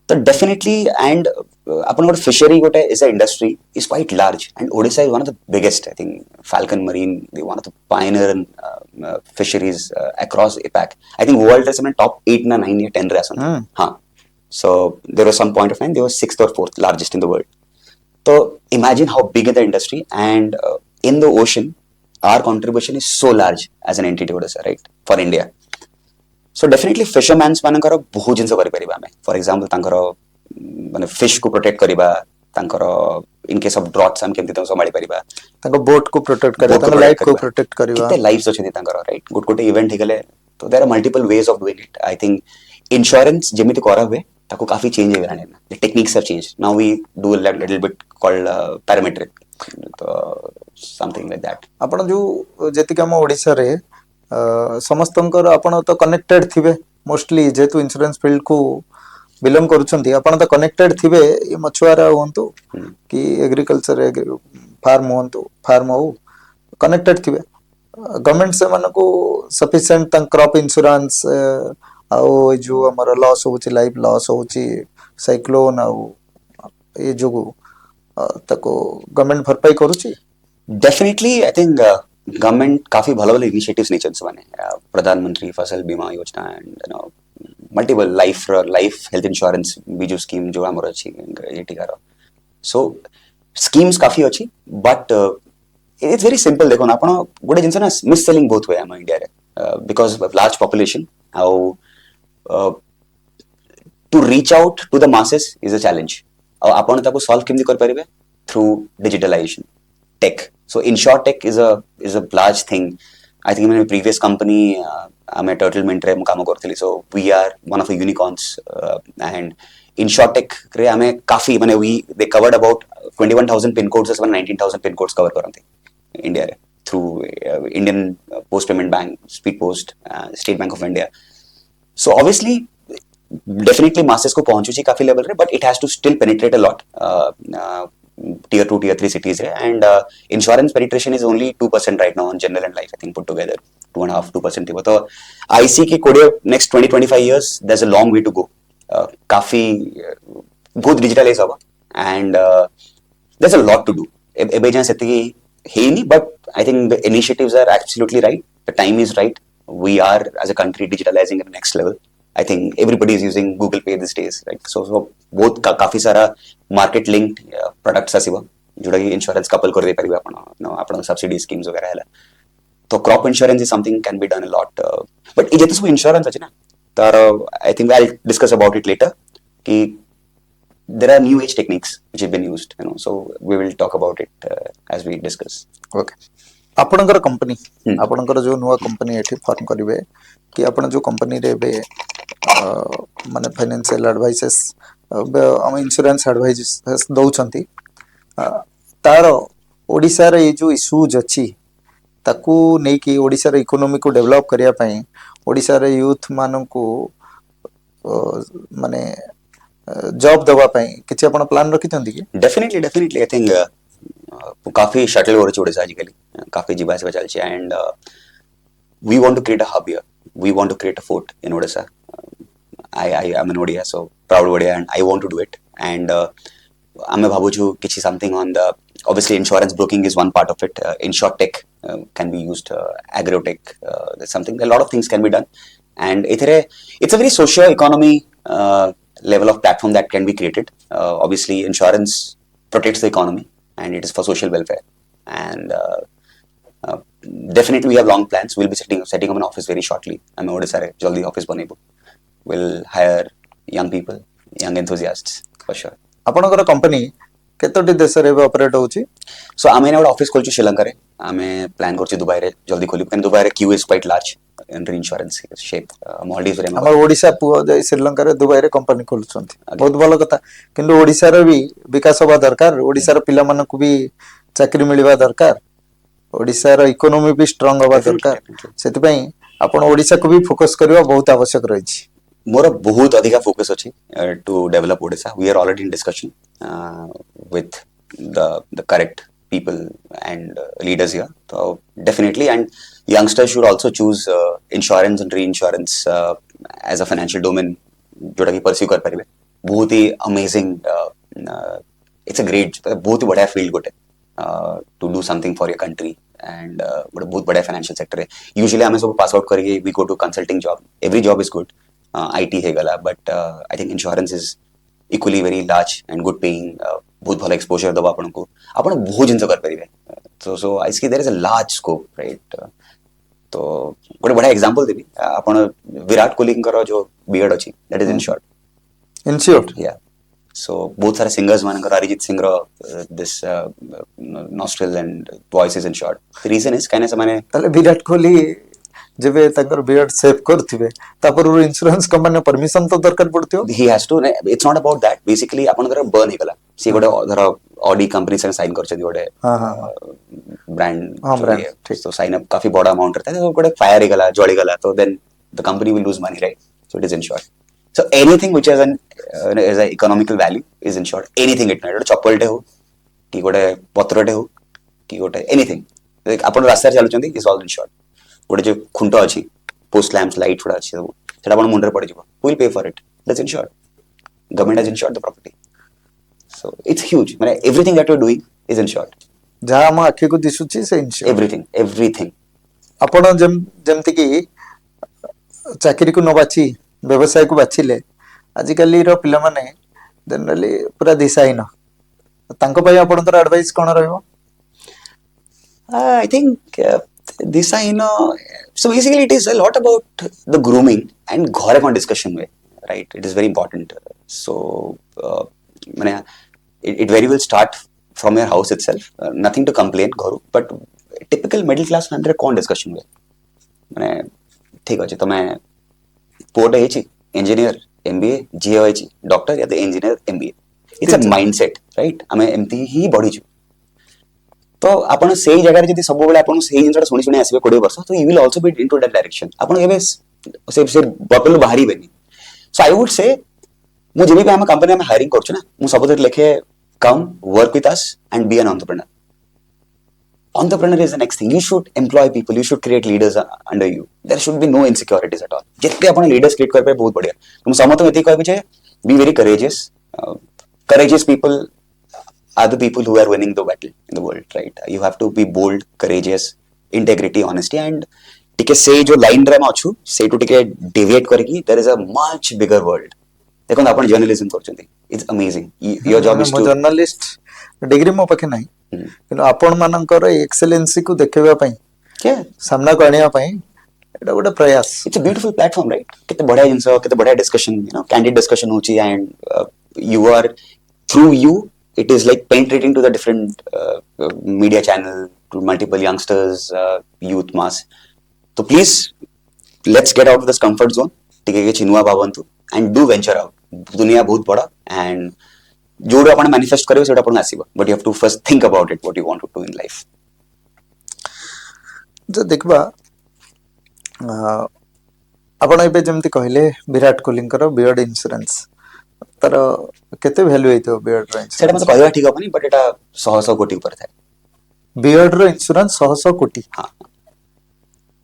Speaker 2: तो डेफिनेटली एंड अपन गोटे फिशरी गोटे is a industry is quite large and Odisha is one of the biggest I think Falcon Marine one of the pioneer in fisheries across APAC I think world रे top 8 ना 9 या 10 रे आसन हां so there was some point of time they was 6th or 4th largest in the world तो imagine how big is the industry and in the ocean our contribution is so large as an entity Odisha right for India so definitely fishermen's मानकर बहुत जिंस करि परिबा हमें for example तांकर माने fish को protect करिबा तांकर इन केस ऑफ ड्रॉट्स हम केमति तो संभाली परिबा
Speaker 1: तांको बोट को प्रोटेक्ट करे तांको लाइफ को प्रोटेक्ट करिबा
Speaker 2: किते लाइव्स अछि तांकर राइट गुड गोटे इवेंट हे गेले तो there are multiple ways of doing it I think insurance जेमिति करा हुए ताको काफी चेंज हे गेलानी the techniques have changed now we do a little bit called parametric तो समथिंग लाइक दैट
Speaker 1: आपण जो जेति हम ओडिसा रे समस्तंकर आपण तो कनेक्टेड थिबे मोस्टली जेतु इंश्योरेंस फील्ड को बिलोंग करूछंती आपण तो कनेक्टेड थिबे ये मछुआरा होंतु कि एग्रीकल्चर फार्म होंतु फार्म हो कनेक्टेड थिबे गवर्नमेंट से मानको सफिशिएंट क्रॉप इंश्योरेंस आउ जो हमर लॉस होची लाइफ लॉस होची साइक्लोन आउ ये जो तको गवर्नमेंट भरपाई करूची
Speaker 2: डेफिनेटली आई थिंक गवर्नमेंट काफी भलो भलो इनिशिएटिव्स नेचन माने प्रधानमंत्री फसल बीमा योजना and you know multiple life health insurance Biju scheme जो हमर अछि एटिकार सो स्कीम्स काफी अछि बट इट्स वेरी सिंपल देखो ना आपण गोटे जिंस ना मिस सेलिंग बहुत होय हम इंडिया रे because of large population how to reach out to the masses is a challenge आपण ताको सॉल्व केमति कर परिबे through digitalisation tech so InsurTech is a large thing I think in my previous company, I'm a turtle mint रे काम करते so we are one of the unicorns and in short tech रे हमें काफी माने they covered about 21,000 pin codes as well 19,000 pin codes cover करते India रे through Indian Post Payment Bank, Speed Post, State Bank of India. So obviously definitely masses को पहुंचुची काफी level रे but it has to still penetrate a lot. Tier 2, tier 3 cities and insurance penetration is only 2% right now on general and life I think put together 2.5-2% थी वो तो I see कि कोड़े next 20-25 years there's a long way to go काफी बहुत digitalize होगा and there's a lot to do एबे जहाँ सेती है ही नहीं but I think the initiatives are absolutely right the time is right we are as a country digitalizing at the next level I think everybody is using Google Pay these days, right? So बहुत काफी सारा market linked products आसिबा जोड़ा कि insurance couple कर दे परिबे आपण subsidy schemes वगैरह हैला तो crop insurance is something can be done a lot but ये जैसे insurance अच्छे ना तार I think I'll discuss about it later कि there are new age techniques which have been used so we will talk about it as we discuss.
Speaker 1: Okay. ଆପଣଙ୍କର company ଆପଣଙ୍କର ଯୋଉ ନୂଆ କମ୍ପାନୀ ଏଠି ଫର୍ମ କରିବେ କି ଆପଣ ଯୋଉ କମ୍ପାନୀରେ ଏବେ ମାନେ ଫାଇନାନ୍ସିଆଲ ଆଡଭାଇସେସ୍ ଆମ ଇନ୍ସୁରାନ୍ସ ଆଡଭାଇସେସ୍ ଦଉଛନ୍ତି ତାର ଓଡ଼ିଶାର ଏଇ ଯୋଉ ଇସ୍ୟୁଜ ଅଛି ତାକୁ ନେଇକି ଓଡ଼ିଶାର ଇକୋନୋମିକୁ ଡେଭଲପ କରିବା ପାଇଁ ଓଡ଼ିଶାର ୟୁଥ ମାନଙ୍କୁ ମାନେ ଜବ୍ ଦେବା ପାଇଁ କିଛି ଆପଣ ପ୍ଲାନ୍ ରଖିଛନ୍ତି କି?
Speaker 2: Definitely I think काफी शटल हो रही है आजकल काफी जीवा से चलती है and we want to create a hub here we want to create a fort in Odisha I am an Odia so proud Odia and I want to do it and I'm भाबुछु किसी something on the obviously insurance broking is one part of it insure tech can be used agrotech there's something a lot of things can be done and it's a very socio economy level of platform that can be created obviously insurance protects the economy and it is for social welfare and definitely we have long plans we'll be setting up an office very shortly I'm Odisha re jaldi office banebo we'll hire young people young enthusiasts for sure
Speaker 1: ଆପଣଙ୍କର company କେତୋଟି ଦେଶରେ ଏବେ operate ହେଉଛି?
Speaker 2: so ଆମେ ଗୋଟେ office ଖୋଲିଛୁ Sri Lanka ରେ ଆମେ plan କରୁଛୁ ଦୁବାଇ ରେ ଜଲ୍ଦି ଖୋଲିବୁ କାରଣ ଦୁବାଇ ରେ Q is quite large in insurance shape Maldives ରେ
Speaker 1: ଆମର ଓଡ଼ିଶା ପୁଅ ଯାଇ ଶ୍ରୀଲଙ୍କାରେ ଦୁବାଇରେ କମ୍ପାନୀ ଖୋଲୁଛନ୍ତି ବହୁତ ଭଲ କଥା କିନ୍ତୁ ଓଡ଼ିଶାର ବି ବିକାଶ ହବା ଦରକାର ଓଡ଼ିଶାର ପିଲାମାନଙ୍କୁ ବି ଚାକିରି ମିଳିବା ଦରକାର ଓଡ଼ିଶାର ଇକୋନୋମି ବି ଷ୍ଟ୍ରଙ୍ଗ ହବା ଦରକାର ସେଥିପାଇଁ ଆପଣ ଓଡ଼ିଶାକୁ ବି ଫୋକସ କରିବା ବହୁତ ଆବଶ୍ୟକ ରହିଛି
Speaker 2: ମୋର ବହୁତ ଅଧିକା ଫୋକସ୍ ଅଛି to develop Odisha we are already in discussion with the correct people and leaders here so definitely and youngsters should also choose insurance and reinsurance as a financial domain जोड़ा कि pursue कर परिबे बहुत ही amazing it's a great बहुत ही बड़ा field गोटे to do something for your country and बहुत बड़ा financial sector है usually हमें सब pass out करके we go to consulting job every job is good IT है गला but I think insurance is equally very large and good paying बहुत भला exposure दबा अपन को अपन बहुत जिन कर परिबे so I see there is a large scope right तो ଗୋଟେ ବଢିଆ एग्जांपल देबी आपण विराट कोहली कर जो बियर्ड अछि दैट इज इंश्योर्ड या सो बहुत सारे सिंगर्स मानकर अरिजीत सिंह रो this nostrils and voice is insured reason is काने से माने
Speaker 1: ताले विराट कोहली जेबे तकर बियर्ड सेव करथिबे तापर इंश्योरेंस कंपनी परमिशन तो दरकार पड़तियो
Speaker 2: he has to it's not about that basically आपण कर बर्न हे गला सी गोटे धर ऑडी कंपनी से साइन करछथि गोटे ब्रांड तो साइन अप काफी बड़ा अमाउंट रहता है तो गोटे फायर हे गला जळी गला तो then the company will lose money right so it is insured so anything which has an economical value is insured anything it matter चप्पलटे हो कि गोटे पत्रटे हो कि गोटे एनीथिंग आपण रास्ता चलुचंदी इज ऑल इंश्योर्ड गोटे जो खुंट अच्छी पोस्ट लैम्प्स लाइट गुड़ा अच्छी सब सेटा अपन मुंडरे पड़ जिवो will pay for it that's insured government has insured the property so it's huge माने everything that you are doing is insured
Speaker 1: जहां हम आखि को दिसुची से इंश्योर्ड
Speaker 2: एवरीथिंग
Speaker 1: आपण जेमति कि चाकरी को न बाची व्यवसाय को बाचिले आजिकली रो पिला माने जनरली पूरा दिशाहीन तांको पय आपनकर एडवाइस कोन रहइबो
Speaker 2: I think this so basically it is a lot about the grooming and ghare kon discussion में right it is very important so माने it very well start from your house itself nothing to complain gharu but typical middle class family kon discussion में माने ठीक अछि तमे पुओटे हेछि engineer MBA जीए हेछि doctor या engineer MBA it's a
Speaker 1: तीन
Speaker 2: mindset right आमे एमती ही बढ़िछु तो आपण सेही जगह रे जदी सब बेले आपण सेही जिनटा सुनी सुनी आसीबे 20 वर्ष तो you will also be into that direction आपण एबे से बटल बाहरी बेनी सो आई वुड से मु जेबी हम कंपनी में हायरिंग करछु ना मु सब लिखे come work with us and be an entrepreneur entrepreneur is the next thing you should employ people you should create leaders under you there should be no insecurities at all जितने अपन leaders create कर पे बहुत बढ़िया तुम समझ तो इतनी कोई भी be very courageous courageous people are the people who are winning the battle in the world right you have to be bold courageous integrity honesty and टिके से जो लाइन रे माछु से टू टिके डेविएट करकी there is a much bigger world देखो अपन journalism करछंती it's amazing your job is to
Speaker 1: journalist degree मो पाखे नाही କିନ୍ତୁ ଆପଣ ମାନଙ୍କର ଏକ୍ସେଲେନ୍ସି କୁ ଦେଖେଇବା ପାଇଁ
Speaker 2: yeah
Speaker 1: ସାମ୍ନାକୁ ଆଣିବା ପାଇଁ ଏଟା ଗୋଟେ ପ୍ରୟାସ
Speaker 2: it's a beautiful platform right कितने बढ़िया जिनसे कितने बढ़िया discussion you know candid discussion होची and you are through you it is like penetrating to the different media channel to multiple youngsters youth mass so please let's get out of this comfort zone टिके के Chinua भावंतु and do venture out दुनिया बहुत बड़ा and जोड़ अपन manifest करियो सेटा अपन आसीबो but you have to first think about it what you want to do in life
Speaker 1: जे देखबा आपण एबे जेमति कहले विराट कोहलींकर बियर्ड इंश्योरेंस तार केते वैल्यू हेतो बियर्ड रे
Speaker 2: सेटा मते कहवा ठीक हबनी बट एटा 100 कोटी ऊपर थाए
Speaker 1: बियर्ड रो इंश्योरेंस 100 कोटी
Speaker 2: हां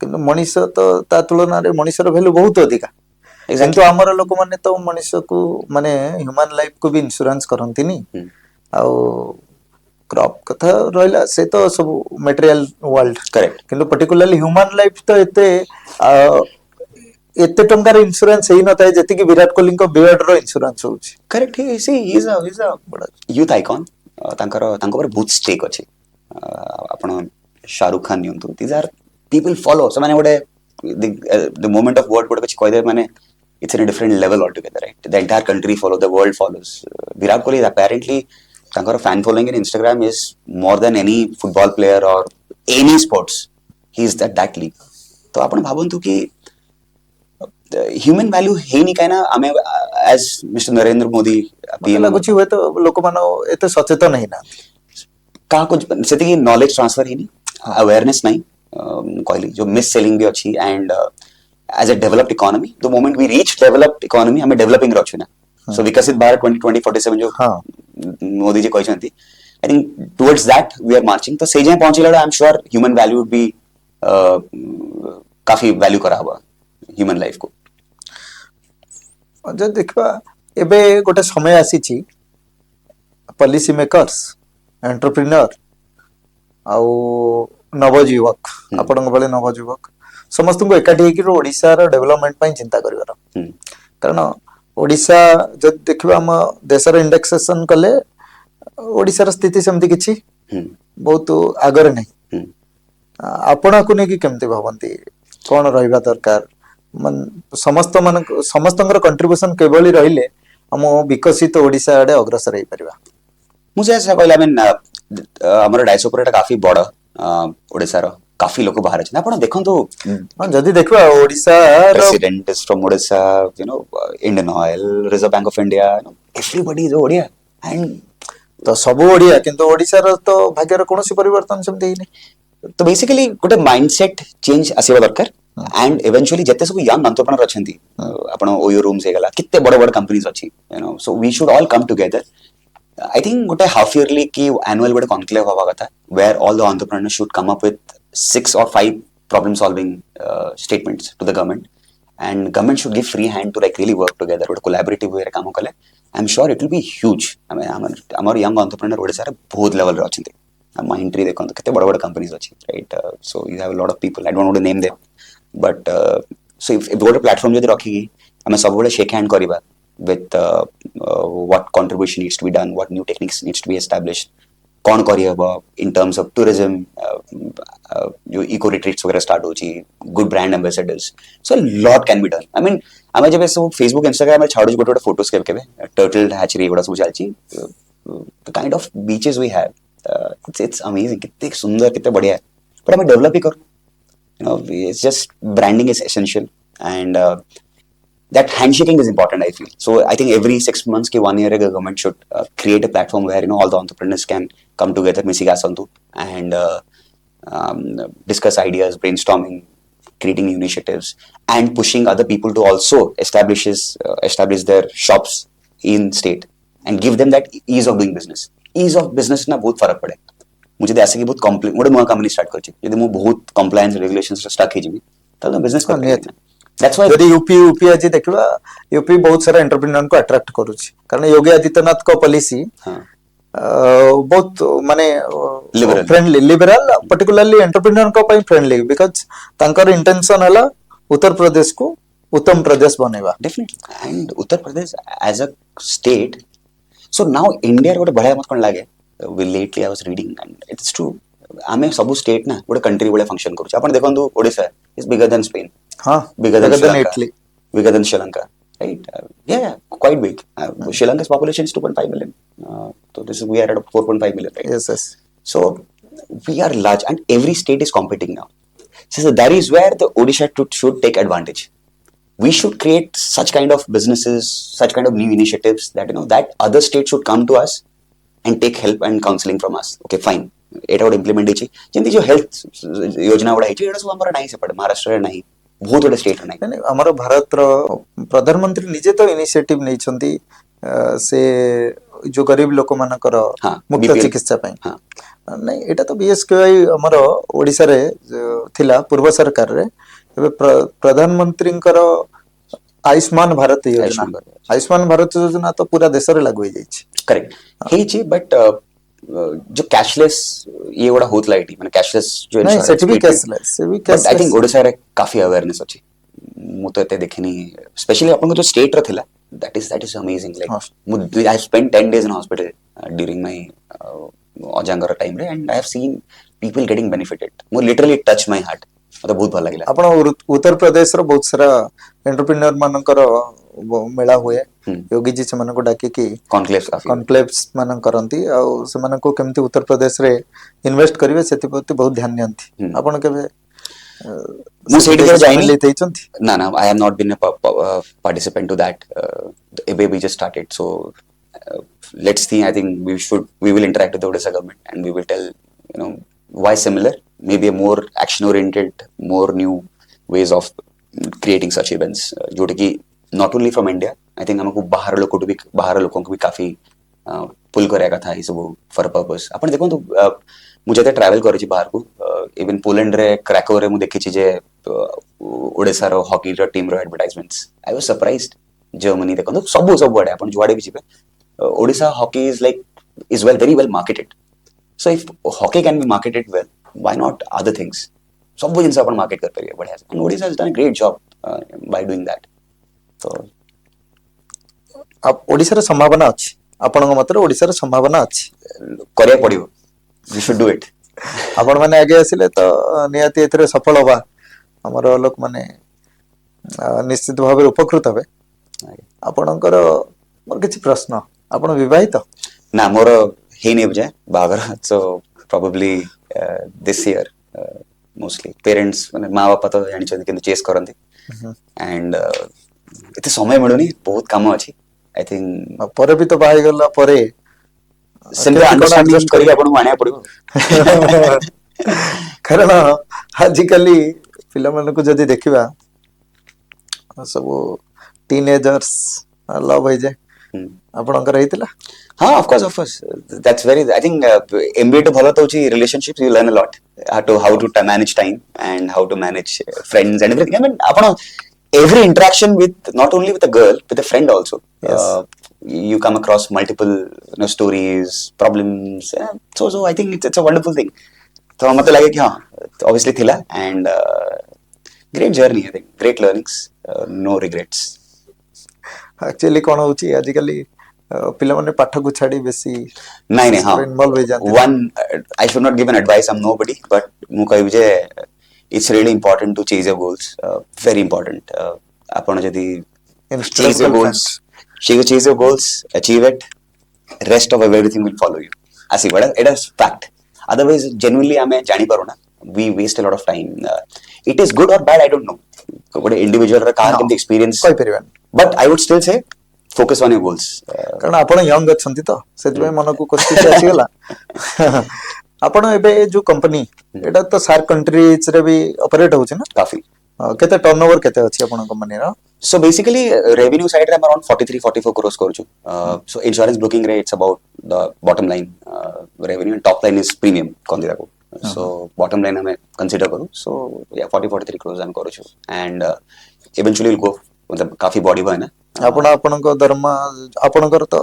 Speaker 1: किंतु मनीष तो ता तुलना रे मनीषर वैल्यू बहुत अधिका किंतु हमर लोक माने तो मनीष को माने ह्यूमन लाइफ को भी इंश्योरेंस करंती नी आ क्रॉप कथा रहला से तो सब मटेरियल वर्ल्ड
Speaker 2: करेक्ट
Speaker 1: किंतु पर्टिकुलरली ह्यूमन लाइफ तो एते टंकार इंश्योरेंस हेई नता जति कि विराट कोहली को बियर्ड रो इंश्योरेंस होची
Speaker 2: correct he she is a बड़ा यूथ आइकॉन तांकर पर बहुत स्टेक अछि आपण शाहरुख खान नियंतु these are people follow so माने गोटे द मोमेंट ऑफ वर्ड गोटे कहि दे माने it's in a different level altogether right the entire country follow the world follows Virat Kohli is apparently tankar fan following in Instagram is more than any football player or any sports he is that league तो आपण भाबंतु कि human value हे नि काना आमे as mister Narendra Modi
Speaker 1: PM लागुची होय तो लोक मानो एते सचेतन नै ना
Speaker 2: का कुछ सेति कि नॉलेज ट्रांसफर हेनी अवेयरनेस नहीं कहली जो मिस सेलिंग भी अच्छी and as a developed economy the moment we reach developed economy hame developing रछु ना so Vikasit Bharat 2047 जो Modi ji कहछंती I think towards that we are marching तो से जे पहुंचला I am sure human value would be काफी value करा हबा human life को
Speaker 1: जे देखबा एबे गोटे समय आसीची पॉलिसी मेकर्स एंटरप्रेन्योर आउ नवयुवक आपन बले नवयुवक समस्त को एकाठी हेकि ओडिसा रो डेवलपमेंट पई चिंता करिवार कारण ओडिसा जब देखबा हम देश रो इंडेक्सेशन कले ओडिसा रो स्थिति समति किछि बहुत आगर नै आपना को नै कि केमते भावंती कोन रहइबा दरकार मन समस्तंकर कंट्रीब्यूशन केवली रहिले हम विकसित ओडिसा आडे अग्रसर होई परिबा
Speaker 2: मुझे ऐसा कहला मैं हमर डायसपोरा काफी बड़ा ओडिसा रो काफी लोग बाहर अछि आपण देखंतु
Speaker 1: जदी देखबा Odisha
Speaker 2: president is from Odisha you know Indian oil reserve bank of India everybody is Odia and
Speaker 1: तो सब ओडिया किंतु ओडिसा रो तो भाग्य रो कोनोसी परिवर्तन समते नै
Speaker 2: तो बेसिकली गोटे माइंडसेट चेंज आसीबा दरकार एंड इवेंचुअली जते सब यंग एंटरप्रेन्योर अछंती आपण ओयो रूम्स हे गला कितने बड़ बड़ कंपनीज अछि you know so we should all come together I think गोटे हाफ ईयरली की एनुअल गोटे कॉन्क्लेव हवा कथा where all the entrepreneurs should come up with 6 or 5 problem solving statements to the government and government should give free hand to like really work together with collaborative way काम कले I'm sure it will be huge I mean amar young entrepreneur Odisha रे बहुत level रे अछंती हम entry देखो तो कितने बड़ बड़ कंपनीज अछि right so you have a lot of people I don't want to name them but so if गोटे प्लेटफॉर्म जदी रखी हमें सब बड़े शेक हैंड करबा with what contribution needs to be done what new techniques needs to be established कौन करी हबो इन टर्म्स ऑफ टूरिज्म जो इको रिट्रीट्स वगैरह स्टार्ट होची good brand ambassadors so lot can be done I mean हमें जब सब Facebook Instagram में छाड़ू गोटे गोटे फोटोज केबे केबे टर्टल हैचरी एगुडा सब चलची the kind of beaches we have it's amazing कितने सुंदर कितने बढ़िया है बट हमें डेवलप ही करो you know, it's just branding is essential, and that handshaking is important, I feel. So I think every 6 months ki 1 year the government should create a platform where, you know, all the entrepreneurs can come together misigasantu and discuss ideas, brainstorming, creating new initiatives, and pushing other people to also establish their shops in state and give them that ease of doing business. Ease of business ना बहुत फर्क पड़े. मुझे ऐसे कि बहुत complain मोटे मुआ कंपनी स्टार्ट करछि यदि मु बहुत कंप्लायंस रेगुलेशंस स्टक हेजिबी तब बिजनेस कर
Speaker 1: नियत.
Speaker 2: दैट्स व्हाई
Speaker 1: ଯଦି यूपी आज देखा यूपी बहुत सारा एंटरप्रेन्योर को अट्राक्ट करुଛି कारण योगी आदित्यनाथ को पॉलिसी
Speaker 2: हाँ
Speaker 1: बहुत माने
Speaker 2: Liberal.
Speaker 1: Friendly liberal particularly entrepreneur को ପାଇଁ फ्रेंडली बिकॉज तांकर इंटेंशन हला उत्तर प्रदेश को उत्तम प्रदेश बनेवा.
Speaker 2: Definitely and Uttar Pradesh as a state so now India गोटे बढ़िया मत कौन लगे lately I was reading and it's true आमे सब स्टेट ना गोटे कंट्री भले फंक्शन करूछ आपण देखंतु Odisha is bigger than Spain
Speaker 1: हां
Speaker 2: bigger than Sri Lanka,
Speaker 1: Italy.
Speaker 2: bigger than Sri Lanka, right? Yeah, quite big. Sri Lanka's population is 2.5 million. So we are at 4.5 million, right?
Speaker 1: Yes.
Speaker 2: So we are large, and every state is competing now. So that is where the Odisha should take advantage. We should create such kind of businesses, such kind of new initiatives that, you know, that other states should come to us and take help and counseling from us. Okay, fine. एटा गोटे implement होची जेंति जो health योजना गुड़ा होची एटा सब हमर नाही सेपटे महाराष्ट्र रे नाही बहुत गोटे स्टेट रे नाही
Speaker 1: नहीं हमर भारत रो प्रधानमंत्री निजे तो इनिशिएटिव नै छंती से जो गरीब लोक मानकर
Speaker 2: हाँ,
Speaker 1: मुक्त
Speaker 2: BPL.
Speaker 1: चिकित्सा पई.
Speaker 2: हाँ
Speaker 1: नहीं एटा तो बीएसकेवाई हमर ओडिसा रे थिला पूर्व सरकार रे एबे प्रधानमंत्री आयुष्मान भारत योजना
Speaker 2: आयुष्मान भारत.
Speaker 1: आयुष्मान भारत योजना तो पूरा देश रे लागू हो जाइछि.
Speaker 2: करेक्ट हेची बट जो कैशलेस ये गोटा होतला एटी माने कैशलेस जो
Speaker 1: नहीं
Speaker 2: insurance
Speaker 1: सेठी भी
Speaker 2: treatment,
Speaker 1: कैशलेस से भी
Speaker 2: but I think
Speaker 1: cashless
Speaker 2: Odisha रे काफी अवेयरनेस अछि मु तो एते देखिनी स्पेशली अपन को जो स्टेट रे थिला that is amazing like
Speaker 1: हाँ.
Speaker 2: I have spent 10 days in hospital during my अजांगर टाइम रे and I have seen people getting benefited more literally it touched my heart मतलब बहुत भल लागला
Speaker 1: आपण उत्तर प्रदेश रो बहुत सारा एंटरप्रेन्योर मानकर मेला हुए योगी जी से डाकी कि
Speaker 2: कॉन्क्लेव काफी
Speaker 1: कॉन्क्लेव्स मान करंती आ से को केमती उत्तर प्रदेश रे इन्वेस्ट करिवे सेति प्रति बहुत ध्यान नियंती. आपण केबे
Speaker 2: मु सेठी के जाइनी
Speaker 1: लेते हिचंती
Speaker 2: ना I have not been a participant to that एबे we just started so let's see. I think we will interact with the Odisha government and we will tell, you know, why similar, maybe a more action oriented, more new ways of creating such events Jote कि not only from India, I think हमको बाहर लोगों को भी काफी पुल करेगा था ये सब फॉर पर्पस. अपन देखो तो मुझे तो ट्रैवल करी बाहर को इवन पोलैंड रे क्रैको रे मु देखि जे ओडिसा रो हॉकी रो टीम रो advertisements I was surprised. Germany देखो तो सब बड़े अपन जुआड़े भी जिबे Odisha hockey is very well marketed. So if hockey can be marketed well, why not other things? सब जिनसे अपन मार्केट कर पाएंगे बढ़िया से. And Odisha has done a great job by doing that. So
Speaker 1: अब ओडिसा रे संभावना अछि आपन मत रे ओडिसा रे संभावना अछि
Speaker 2: करिया पड़ियो. We should do it.
Speaker 1: आपण माने आगे आसिले तो नियति एथरे सफल होबा हमर लोक माने निश्चित भाव उपकृत हेबे. आपणकर मोर किछि प्रश्न आपण विवाहित
Speaker 2: ना मोर हे नै बुझे बागर so probably this year mostly parents माने माँ बापा तो जानि छथि किंतु चेस करंती एंड एते समय मिलुनी बहुत काम अछि. आई थिंक
Speaker 1: परे भी तो बाहि गला परे
Speaker 2: सेंटर अंडरस्टैंडिंग करी आपण मानिया पड़िबो
Speaker 1: कारण आजिकली पिला मन को जदी देखिबा सब टीनेजर्स लव हो जाए आपणकर रहितला.
Speaker 2: हाँ of course that's very I think MBA तो भलो तो छि relationships you learn a lot how to manage time and how to manage friends and everything. I mean आपण every interaction with not only with a girl with a friend also
Speaker 1: Yes.
Speaker 2: You come across multiple, you know, stories, problems, so I think it's a wonderful thing. तो मतलब लगे कि हाँ obviously थिला and great journey. I think great learnings, no regrets.
Speaker 1: Actually कोन होची आजिकली पिला माने पाठ को छाडी बेसी
Speaker 2: नहीं हाँ
Speaker 1: इन्वॉल्व हो जाते.
Speaker 2: one I should not give an advice, I'm nobody, but मु कहि जे it's really important to chase your goals, very important. आपण जदी chase your goals, achieve it, rest of everything will follow you. आसी बड़ा it is fact. Otherwise genuinely आमे जानि पारो ना we waste a lot of time. It is good or bad, I don't know. What individual or car
Speaker 1: No.
Speaker 2: can be experience,
Speaker 1: କହିପାରିବାନି
Speaker 2: but I would still say focus on your goals.
Speaker 1: କାରଣ ଆପଣ young ଅଛନ୍ତି ତ ସେଥିପାଇଁ ମନକୁ question ଆସିଗଲା ଆପଣ ଏବେ ଏ ଯୋଉ କମ୍ପାନୀ ଏଇଟା ତ ସାର୍କ କଣ୍ଟ୍ରିଜ ରେ ବି ଅପରେଟ ହଉଛି ନା
Speaker 2: काफी.
Speaker 1: କେତେ ଟର୍ନଓଭର କେତେ ଅଛି ଆପଣଙ୍କ କମ୍ପାନୀର
Speaker 2: So basically, revenue side I'm around 43-44 crores କରୁଛୁ. So insurance broking rate it's about the bottom line revenue and top line is premium କହନ୍ତି ତାକୁ. So bottom line ଆମେ consider କରୁ. So yeah 40-43 crores ଆମେ କରୁଛୁ and eventually will go मतलब काफी body ବନା.
Speaker 1: ଆପଣ ଆପଣଙ୍କ ଦରମା ଆପଣଙ୍କର ତ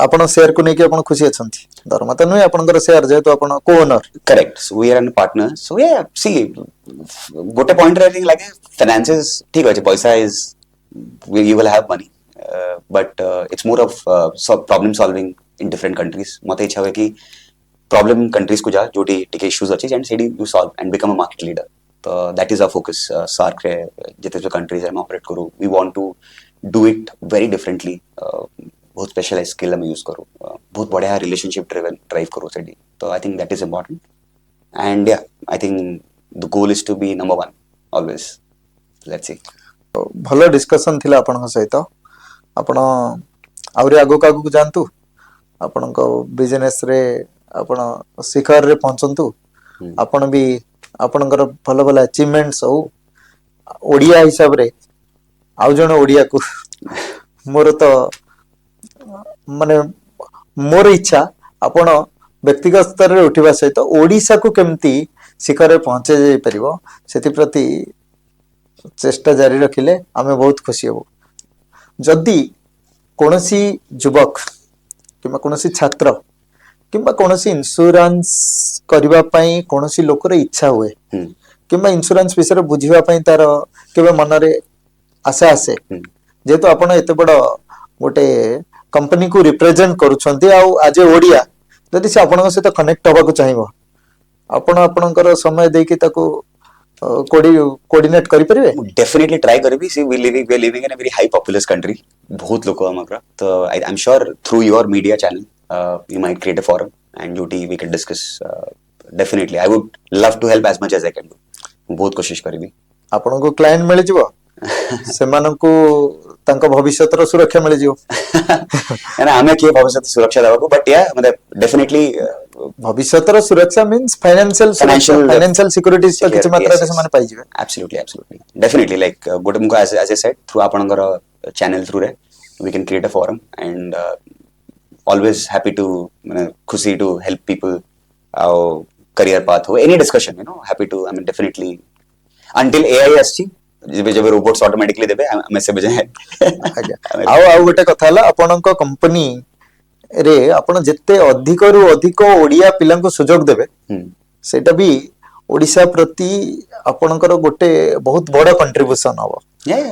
Speaker 1: ଆପଣ ସେୟାରକୁ ନେଇକି ଆପଣ ଖୁସି ଅଛନ୍ତି ଦରମା ତ ନୁହେଁ ଆପଣଙ୍କର ସେୟାର ଯେହେତୁ ଆପଣ କୋ owner
Speaker 2: Correct. So we are in partner. So yeah, see, ଗୋଟେ point ରେ ଲାଗେ finances ଠିକ ଅଛି ପଇସା is you will have money, but it's more of problem solving in different countries. ମତେ ଇଚ୍ଛା ହୁଏ କି problem countries କୁ ଯା ଯୋଉଠି ଟିକେ issues ଅଛି and ସେଇଠି you solve and become a market leader. ତ that is our focus. SARC ରେ ଯେତେ ସବୁ countries ଆମେ operate କରୁ, we want to do it very differently. बहुत specialized skill ଆମେ use କରୁ, ବହୁତ ବଢିଆ relationship drive କରୁ ସେଠି. ତ I think that is important. And yeah, I think the goal is to be number one always. Let's see.
Speaker 1: ଭଲ discussion ଥିଲା ଆପଣଙ୍କ ସହିତ ଆପଣ ଆହୁରି ଆଗକୁ ଆଗକୁ ଯାଆନ୍ତୁ ଆପଣଙ୍କ ବିଜନେସ ରେ ଆପଣ ଶିଖରରେ ପହଞ୍ଚନ୍ତୁ ଆପଣ ବି ଆପଣଙ୍କର ଭଲ ଭଲ ଆଚିଭମେଣ୍ଟସ ହଉ ଓଡ଼ିଆ ହିସାବରେ ଆଉ ଜଣେ ଓଡ଼ିଆକୁ ମୋର ତ ମାନେ ମୋର ଇଚ୍ଛା ଆପଣ ବ୍ୟକ୍ତିଗତ ସ୍ତରରେ ଉଠିବା ସହିତ ଓଡ଼ିଶାକୁ କେମିତି ଶିଖରରେ ପହଞ୍ଚାଇ ଯାଇପାରିବ ସେଥିପ୍ରତି ଚେଷ୍ଟା ଜାରି ରଖିଲେ ଆମେ ବହୁତ ଖୁସି ହେବୁ ଯଦି କୌଣସି ଯୁବକ କିମ୍ବା କୌଣସି ଛାତ୍ର କିମ୍ବା କୌଣସି ଇନ୍ସୁରାନ୍ସ କରିବା ପାଇଁ କୌଣସି ଲୋକର ଇଚ୍ଛା ହୁଏ କିମ୍ବା ଇନ୍ସୁରାନ୍ସ ବିଷୟରେ ବୁଝିବା ପାଇଁ ତାର କେବେ ମନରେ ଆଶା ଆସେ ଯେହେତୁ ଆପଣ ଏତେ ବଡ଼ ଗୋଟେ କମ୍ପାନୀକୁ ରିପ୍ରେଜେଣ୍ଟ କରୁଛନ୍ତି ଆଉ ଆଜ ଏ ଓଡ଼ିଆ ଯଦି ସେ ଆପଣଙ୍କ ସହିତ କନେକ୍ଟ ହେବାକୁ ଚାହିଁବ ଆପଣ ଆପଣଙ୍କର ସମୟ ଦେଇକି ତାକୁ କୋऑर्डिनेट କରିପାରିବେ
Speaker 2: Definitely try କରିବି. See, we are living in a very high populous country. बहुत लोग हमारा. तो I'm sure through your media channel, you might create a forum and UT we can discuss. Definitely, I would love to help as much as I can do. बहुत कोशिश କରିବି.
Speaker 1: ଆପଣଙ୍କୁ client ମିଳିଯିବ ସେମାନଙ୍କୁ ତାଙ୍କ ଭବିଷ୍ୟତର ସୁରକ୍ଷା ମିଳିଯିବ
Speaker 2: ନା ଆମେ କିଏ ଭବିଷ୍ୟତ ସୁରକ୍ଷା ଦେବାକୁ but yeah मतलब definitely
Speaker 1: ଭବିଷ୍ୟତର ସୁରକ୍ଷା ମିନ୍ସ ଫାଇନାନ୍ସିଆଲ ସିକ୍ୟୁରିଟିଜ ତ କିଛି ମାତ୍ରାରେ ସେମାନେ ପାଇଯିବେ
Speaker 2: absolutely definitely like ଗୋଟେ Muku as I said through ଆପଣଙ୍କର channel through ରେ we can create a forum and always happy to ମାନେ खुशी to help people our career path हो any discussion you know happy to I mean definitely until AI ଆସିଛି ଯେବେ ରୋବୋଟ୍ସ automatically ଦେବେ ଆମେ ସେବେ ଯାଏ
Speaker 1: ଆଉ ଗୋଟେ କଥା ହେଲା ଆପଣଙ୍କ କମ୍ପାନୀ ରେ ଆପଣ ଯେତେ ଅଧିକରୁ ଅଧିକ ଓଡ଼ିଆ ପିଲାଙ୍କୁ ସୁଯୋଗ ଦେବେ ସେଇଟା ବି ଓଡ଼ିଶା ପ୍ରତି ଆପଣଙ୍କର ଗୋଟେ ବହୁତ ବଡ଼ କଣ୍ଟ୍ରିବ୍ୟୁସନ ହବ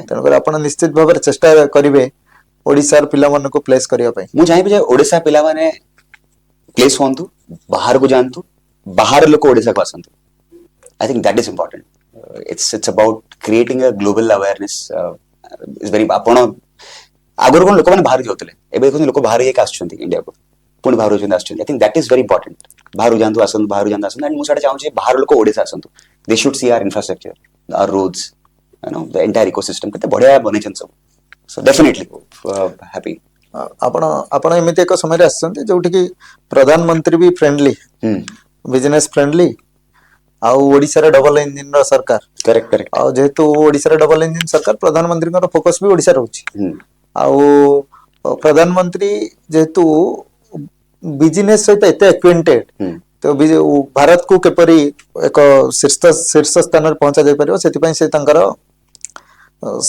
Speaker 1: ତେଣୁକରି ଆପଣ ନିଶ୍ଚିତ ଭାବରେ ଚେଷ୍ଟା କରିବେ ଓଡ଼ିଶାର ପିଲାମାନଙ୍କୁ ପ୍ଲେସ୍ କରିବା ପାଇଁ
Speaker 2: ମୁଁ ଚାହିଁବି ଯେ ଓଡ଼ିଶା ପିଲାମାନେ ପ୍ଲେସ୍ ହୁଅନ୍ତୁ ବାହାରକୁ ଯାଆନ୍ତୁ ବାହାର ଲୋକ ଓଡ଼ିଶାକୁ ଆସନ୍ତୁ I think that is important. It's about creating a global awareness. It's very ଆପଣ ଆଗରୁ କ'ଣ ଲୋକମାନେ ବାହାରୁ ଯାଉଥିଲେ ଏବେ ଦେଖନ୍ତୁ ଲୋକ ବାହାରୁ ଯାଇକି ଆସୁଛନ୍ତି ଇଣ୍ଡିଆକୁ ପୁଣି ବାହାରୁ ଆସୁଛନ୍ତି I think that is very important. ବାହାରୁ ଯାଆନ୍ତୁ ଆସନ୍ତୁ and ମୁଁ ସେଇଟା ଚାହୁଁଛି ବାହାର ଲୋକ ଓଡ଼ିଶା ଆସନ୍ତୁ they should see our infrastructure our roads you know the entire ecosystem କେତେ ବଢ଼ିଆ ବନେଇଛନ୍ତି ସବୁ so definitely happy.
Speaker 1: ଆପଣ ଏମିତି ଏକ ସମୟରେ ଆସିଛନ୍ତି ଯୋଉଠିକି ପ୍ରଧାନମନ୍ତ୍ରୀ ବି ଫ୍ରେଣ୍ଡଲି ବିଜନେସ୍ ଫ୍ରେଣ୍ଡଲି ଆଉ ଓଡ଼ିଶାର ଡବଲ ଇଞ୍ଜିନର ସରକାର
Speaker 2: କରେକ୍ଟ
Speaker 1: ଆଉ ଯେହେତୁ ଓଡ଼ିଶାର ଡବଲ ଇଞ୍ଜିନ ସରକାର ପ୍ରଧାନମନ୍ତ୍ରୀଙ୍କର ଫୋକସ୍ ବି ଓଡ଼ିଶା ରହୁଛି ଆଉ ପ୍ରଧାନମନ୍ତ୍ରୀ ଯେହେତୁ ବିଜନେସ୍ ସହିତ ଏତେ ଆକ୍ୱେଣ୍ଟେଡ୍ ତ ଭାରତକୁ କିପରି ଏକ ଶୀର୍ଷ ସ୍ଥାନରେ ପହଞ୍ଚା ଯାଇପାରିବ ସେଥିପାଇଁ ସେ ତାଙ୍କର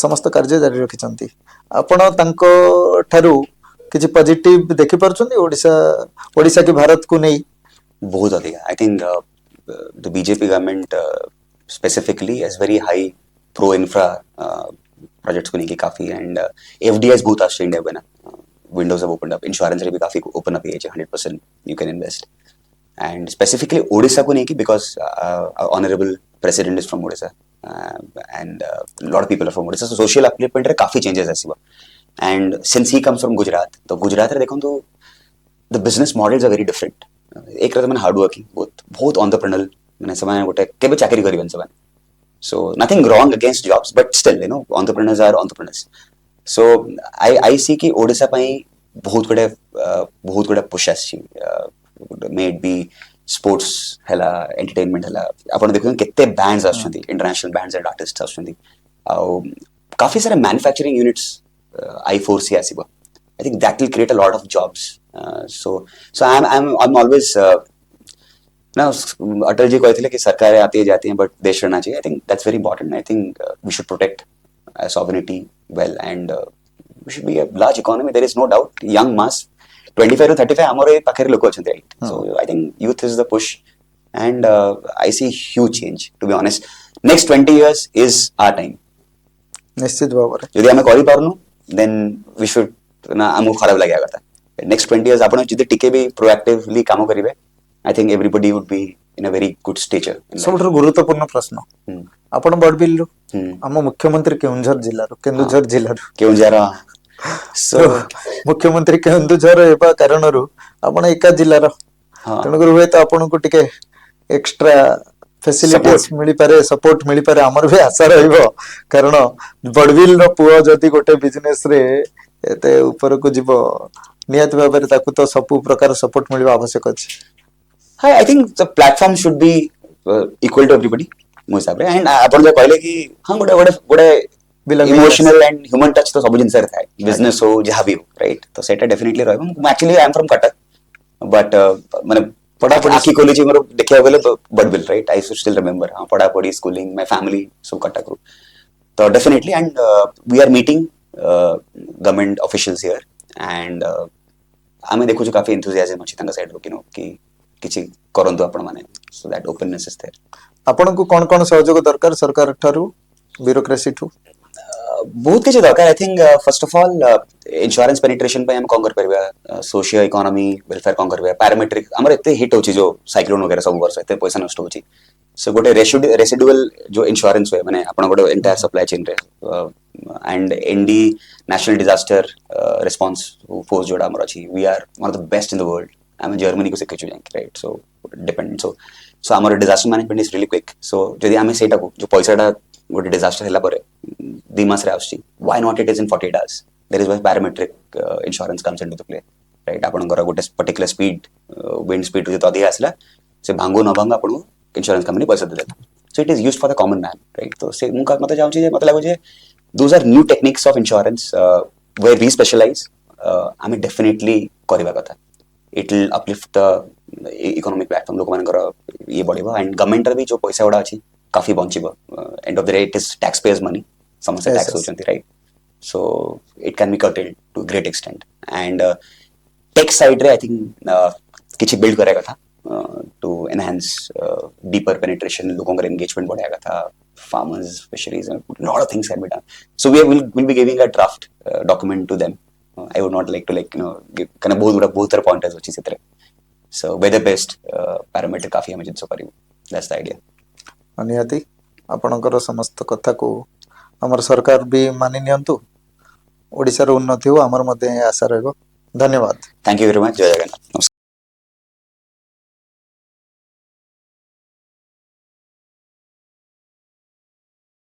Speaker 1: ସମସ୍ତ କାର୍ଯ୍ୟ ଜାରି ରଖିଛନ୍ତି ଆପଣ ତାଙ୍କ ଠାରୁ କିଛି ପଜିଟିଭ ଦେଖିପାରୁଛନ୍ତି ଓଡ଼ିଶା କି ଭାରତକୁ ନେଇ
Speaker 2: ବହୁତ ଅଧିକା I think the BJP government specifically has very high pro infra projects को लेके काफी and FDIs बहुत आश्चर्य इंडिया बना windows have opened up insurance रे भी काफी open up है 100% you can invest and specifically Odisha को लेके because our honorable president is from Odisha and a lot of people are from Odisha so social upliftment रे काफी changes आसिबा and since he comes from Gujarat तो गुजरात रे देखो तो the business models are very different एक रहा मैंने hard working बहुत entrepreneurial ମାନେ ସେମାନେ ଗୋଟେ କେବେ ଚାକିରି କରିବେନି ସେମାନେ. So nothing wrong against jobs, but still, entrepreneurs are entrepreneurs. So I see कि ओडिशा ପାଇଁ बहुत गुडे push आसी. May it be sports हैला, entertainment हैला. आपण देखो कितने bands आसुंदी, international bands and artists आसुंदी. आउ काफी सारे manufacturing units I foresee आसीबो. I think that will create a lot of jobs. So I'm always ना अटल जी कहते कि सरकारें आती है जाती हैं बट देश रहना चाहिए. I think that's very important. I think we should protect sovereignty well and we should be a large economy. There is no doubt. Young mass 25 ରୁ 35 ଆମର ଏ ପାଖରେ ଲୋକ ଅଛନ୍ତି, right? So I think youth is the push and I see huge change, to be honest. Next 20 years is our time.
Speaker 1: ନିଶ୍ଚିତ ଭାବରେ
Speaker 2: ଯଦି ଆମେ କରିପାରୁନୁ then we should ନା ଆମକୁ ଖରାପ ଲାଗିବା କଥା. Next 20 years ଆପଣ ଯଦି ଟିକେ ବି proactively କାମ କରିବେ, I think everybody would be in a very good stature.
Speaker 1: ସବୁଠାରୁ ଗୁରୁତ୍ୱପୂର୍ଣ୍ଣ ପ୍ରଶ୍ନ, ଆପଣ ବଡ଼ବିଲରୁ, ଆମ ମୁଖ୍ୟମନ୍ତ୍ରୀ କେନ୍ଦୁଝର ଜିଲ୍ଲାରୁ
Speaker 2: କେଉଁଝର. So
Speaker 1: ମୁଖ୍ୟମନ୍ତ୍ରୀ କେନ୍ଦୁଝର ହେବା କାରଣରୁ ଆପଣ ଏକା ଜିଲ୍ଲାର, ତେଣୁକରି ହୁଏତ ଆପଣଙ୍କୁ ଟିକେ ଏକ୍ସଟ୍ରା ଫେସିଲିଟିସ୍ ମିଳିପାରେ, ସପୋର୍ଟ ମିଳିପାରେ, ଆମର ବି ଆଶା ରହିବ. କାରଣ ବଡ଼ବିଲର ପୁଅ ଯଦି ଗୋଟେ ବିଜନେସ ରେ ଏତେ ଉପରକୁ ଯିବ, ନିହାତି ଭାବରେ ତାକୁ ତ ସବୁ ପ୍ରକାର ସପୋର୍ଟ ମିଳିବା ଆବଶ୍ୟକ ଅଛି.
Speaker 2: Hi, I think the platform should be equal to everybody ମୋ ହିସାବରେ. And ଆପଣ ଯୋଉ କହିଲେ କି ହଁ ଗୋଟେ ଇମୋସନାଲ ଆଣ୍ଡ ହ୍ୟୁମାନ ଟଚ୍ ତ ସବୁ ଜିନିଷରେ ଥାଏ, ବିଜନେସ ହଉ ଯାହା ବି ହଉ, ରାଇଟ୍? ତ ସେଇଟା ଡେଫିନେଟଲି ରହିବ. Actually I am from Cuttack, but ମାନେ ପଢାପଢି ଆଖି ଖୋଲିଛି ମୋର ଦେଖିବାକୁ ଗଲେ Barbil, right? I still remember ପଢାପଢି, ସ୍କୁଲିଂ, ମାଇ ଫ୍ୟାମିଲି ସବୁ କଟକରୁ. ତ definitely and we are meeting government officials here and ଆମେ ଦେଖୁଛୁ କାଫି ଏନ୍ଥୁଜିଆଜମ୍ ଅଛି ତାଙ୍କ ସାଇଡରୁ କି କିଛି କରନ୍ତୁ ଆପଣ ମାନେ. So that openness is there.
Speaker 1: ଆପଣଙ୍କୁ କଣ କଣ ସହଯୋଗ ଦରକାର ସରକାର ଠାରୁ, ବ୍ୟୁରୋକ୍ରାସି ଠୁ?
Speaker 2: ବହୁତ କିଛି ଦରକାର. I think first of all insurance penetration ପାଇଁ ଆମେ କଣ କରିପାରିବା, ସୋସିଓ ଇକୋନୋମି ୱେଲଫେୟାର କଣ କରିବା, ପାରାମେଟ୍ରିକ ଆମର ଏତେ ହିଟ୍ ହଉଛି ଯୋଉ ସାଇକ୍ଲୋନ वगैरह ସବୁ ବର୍ଷ ଏତେ ପଇସା ନଷ୍ଟ ହଉଛି. ସୋ ଗୋଟେ ରେସିଡୁଆଲ ଯୋଉ ଇନ୍ସୁରାନ୍ସ ହୁଏ, ମାନେ ଆପଣ ଗୋଟେ ଏଣ୍ଟାୟାର ସପ୍ଲାଏ ଚେନ୍ ରେ, and ND national disaster response force ଯୋଉଟା ଆମର ଅଛି, we are one of the best in the world. ଆମେ ଜର୍ମାନୀକୁ ଶିଖିଛୁ ଯାଇକି, ରାଇଟ୍? So depend. ସୋ ଆମର disaster management is really quick. So ଯଦି ଆମେ ସେଇଟାକୁ ଯୋଉ ପଇସାଟା ଗୋଟେ ଡିଜାଷ୍ଟର ହେଲା ପରେ 2 ମାସରେ ଆସୁଛି, why not it is in 48 hours? There is why parametric insurance comes into the play, right? ଆପଣଙ୍କର ଗୋଟେ particular speed, wind speed ଯଦି ଅଧିକ ଆସିଲା, ସେ ଭାଙ୍ଗୁ ନ ଭାଙ୍ଗୁ ଆପଣଙ୍କୁ insurance company ପଇସା ଦେଇଦେଲା. So it is used for the common man, right? ତ ସେ ମୁଁ ମତେ ଚାହୁଁଛି ଯେ ମତେ ଲାଗୁଛି those are new techniques of insurance where we specialize. ଆମେ definitely କରିବା କଥା. It will uplift the economic platform. ଲୋକମାନଙ୍କର ଇଏ ବଢିବ and government ର ବି ଯୋଉ ପଇସା ଗୁଡା ଅଛି काफी बंचिबो. End of the day it is taxpayers money, समस्या tax होचंती, right? So it can be curtailed to a great extent. And tech side रे I think किछि build करेगा था to enhance deeper penetration, लोगों का engagement बढ़ाएगा था, farmers, fisheries, a lot of things can be done. So we'll be giving a draft document to them. I would not like to give kind of बहुत तरह pointers होची सेतरे. So where the best parameter काफी हमें जिनसो करियो. That's the idea.
Speaker 1: निहाती आपणकर समस्त कथा को हमर सरकार भी मानि नियंतु, ओडिसा रो उन्नति हो, हमर मध्ये आशा रहबो. धन्यवाद.
Speaker 2: Thank you very much. जय जगन्नाथ.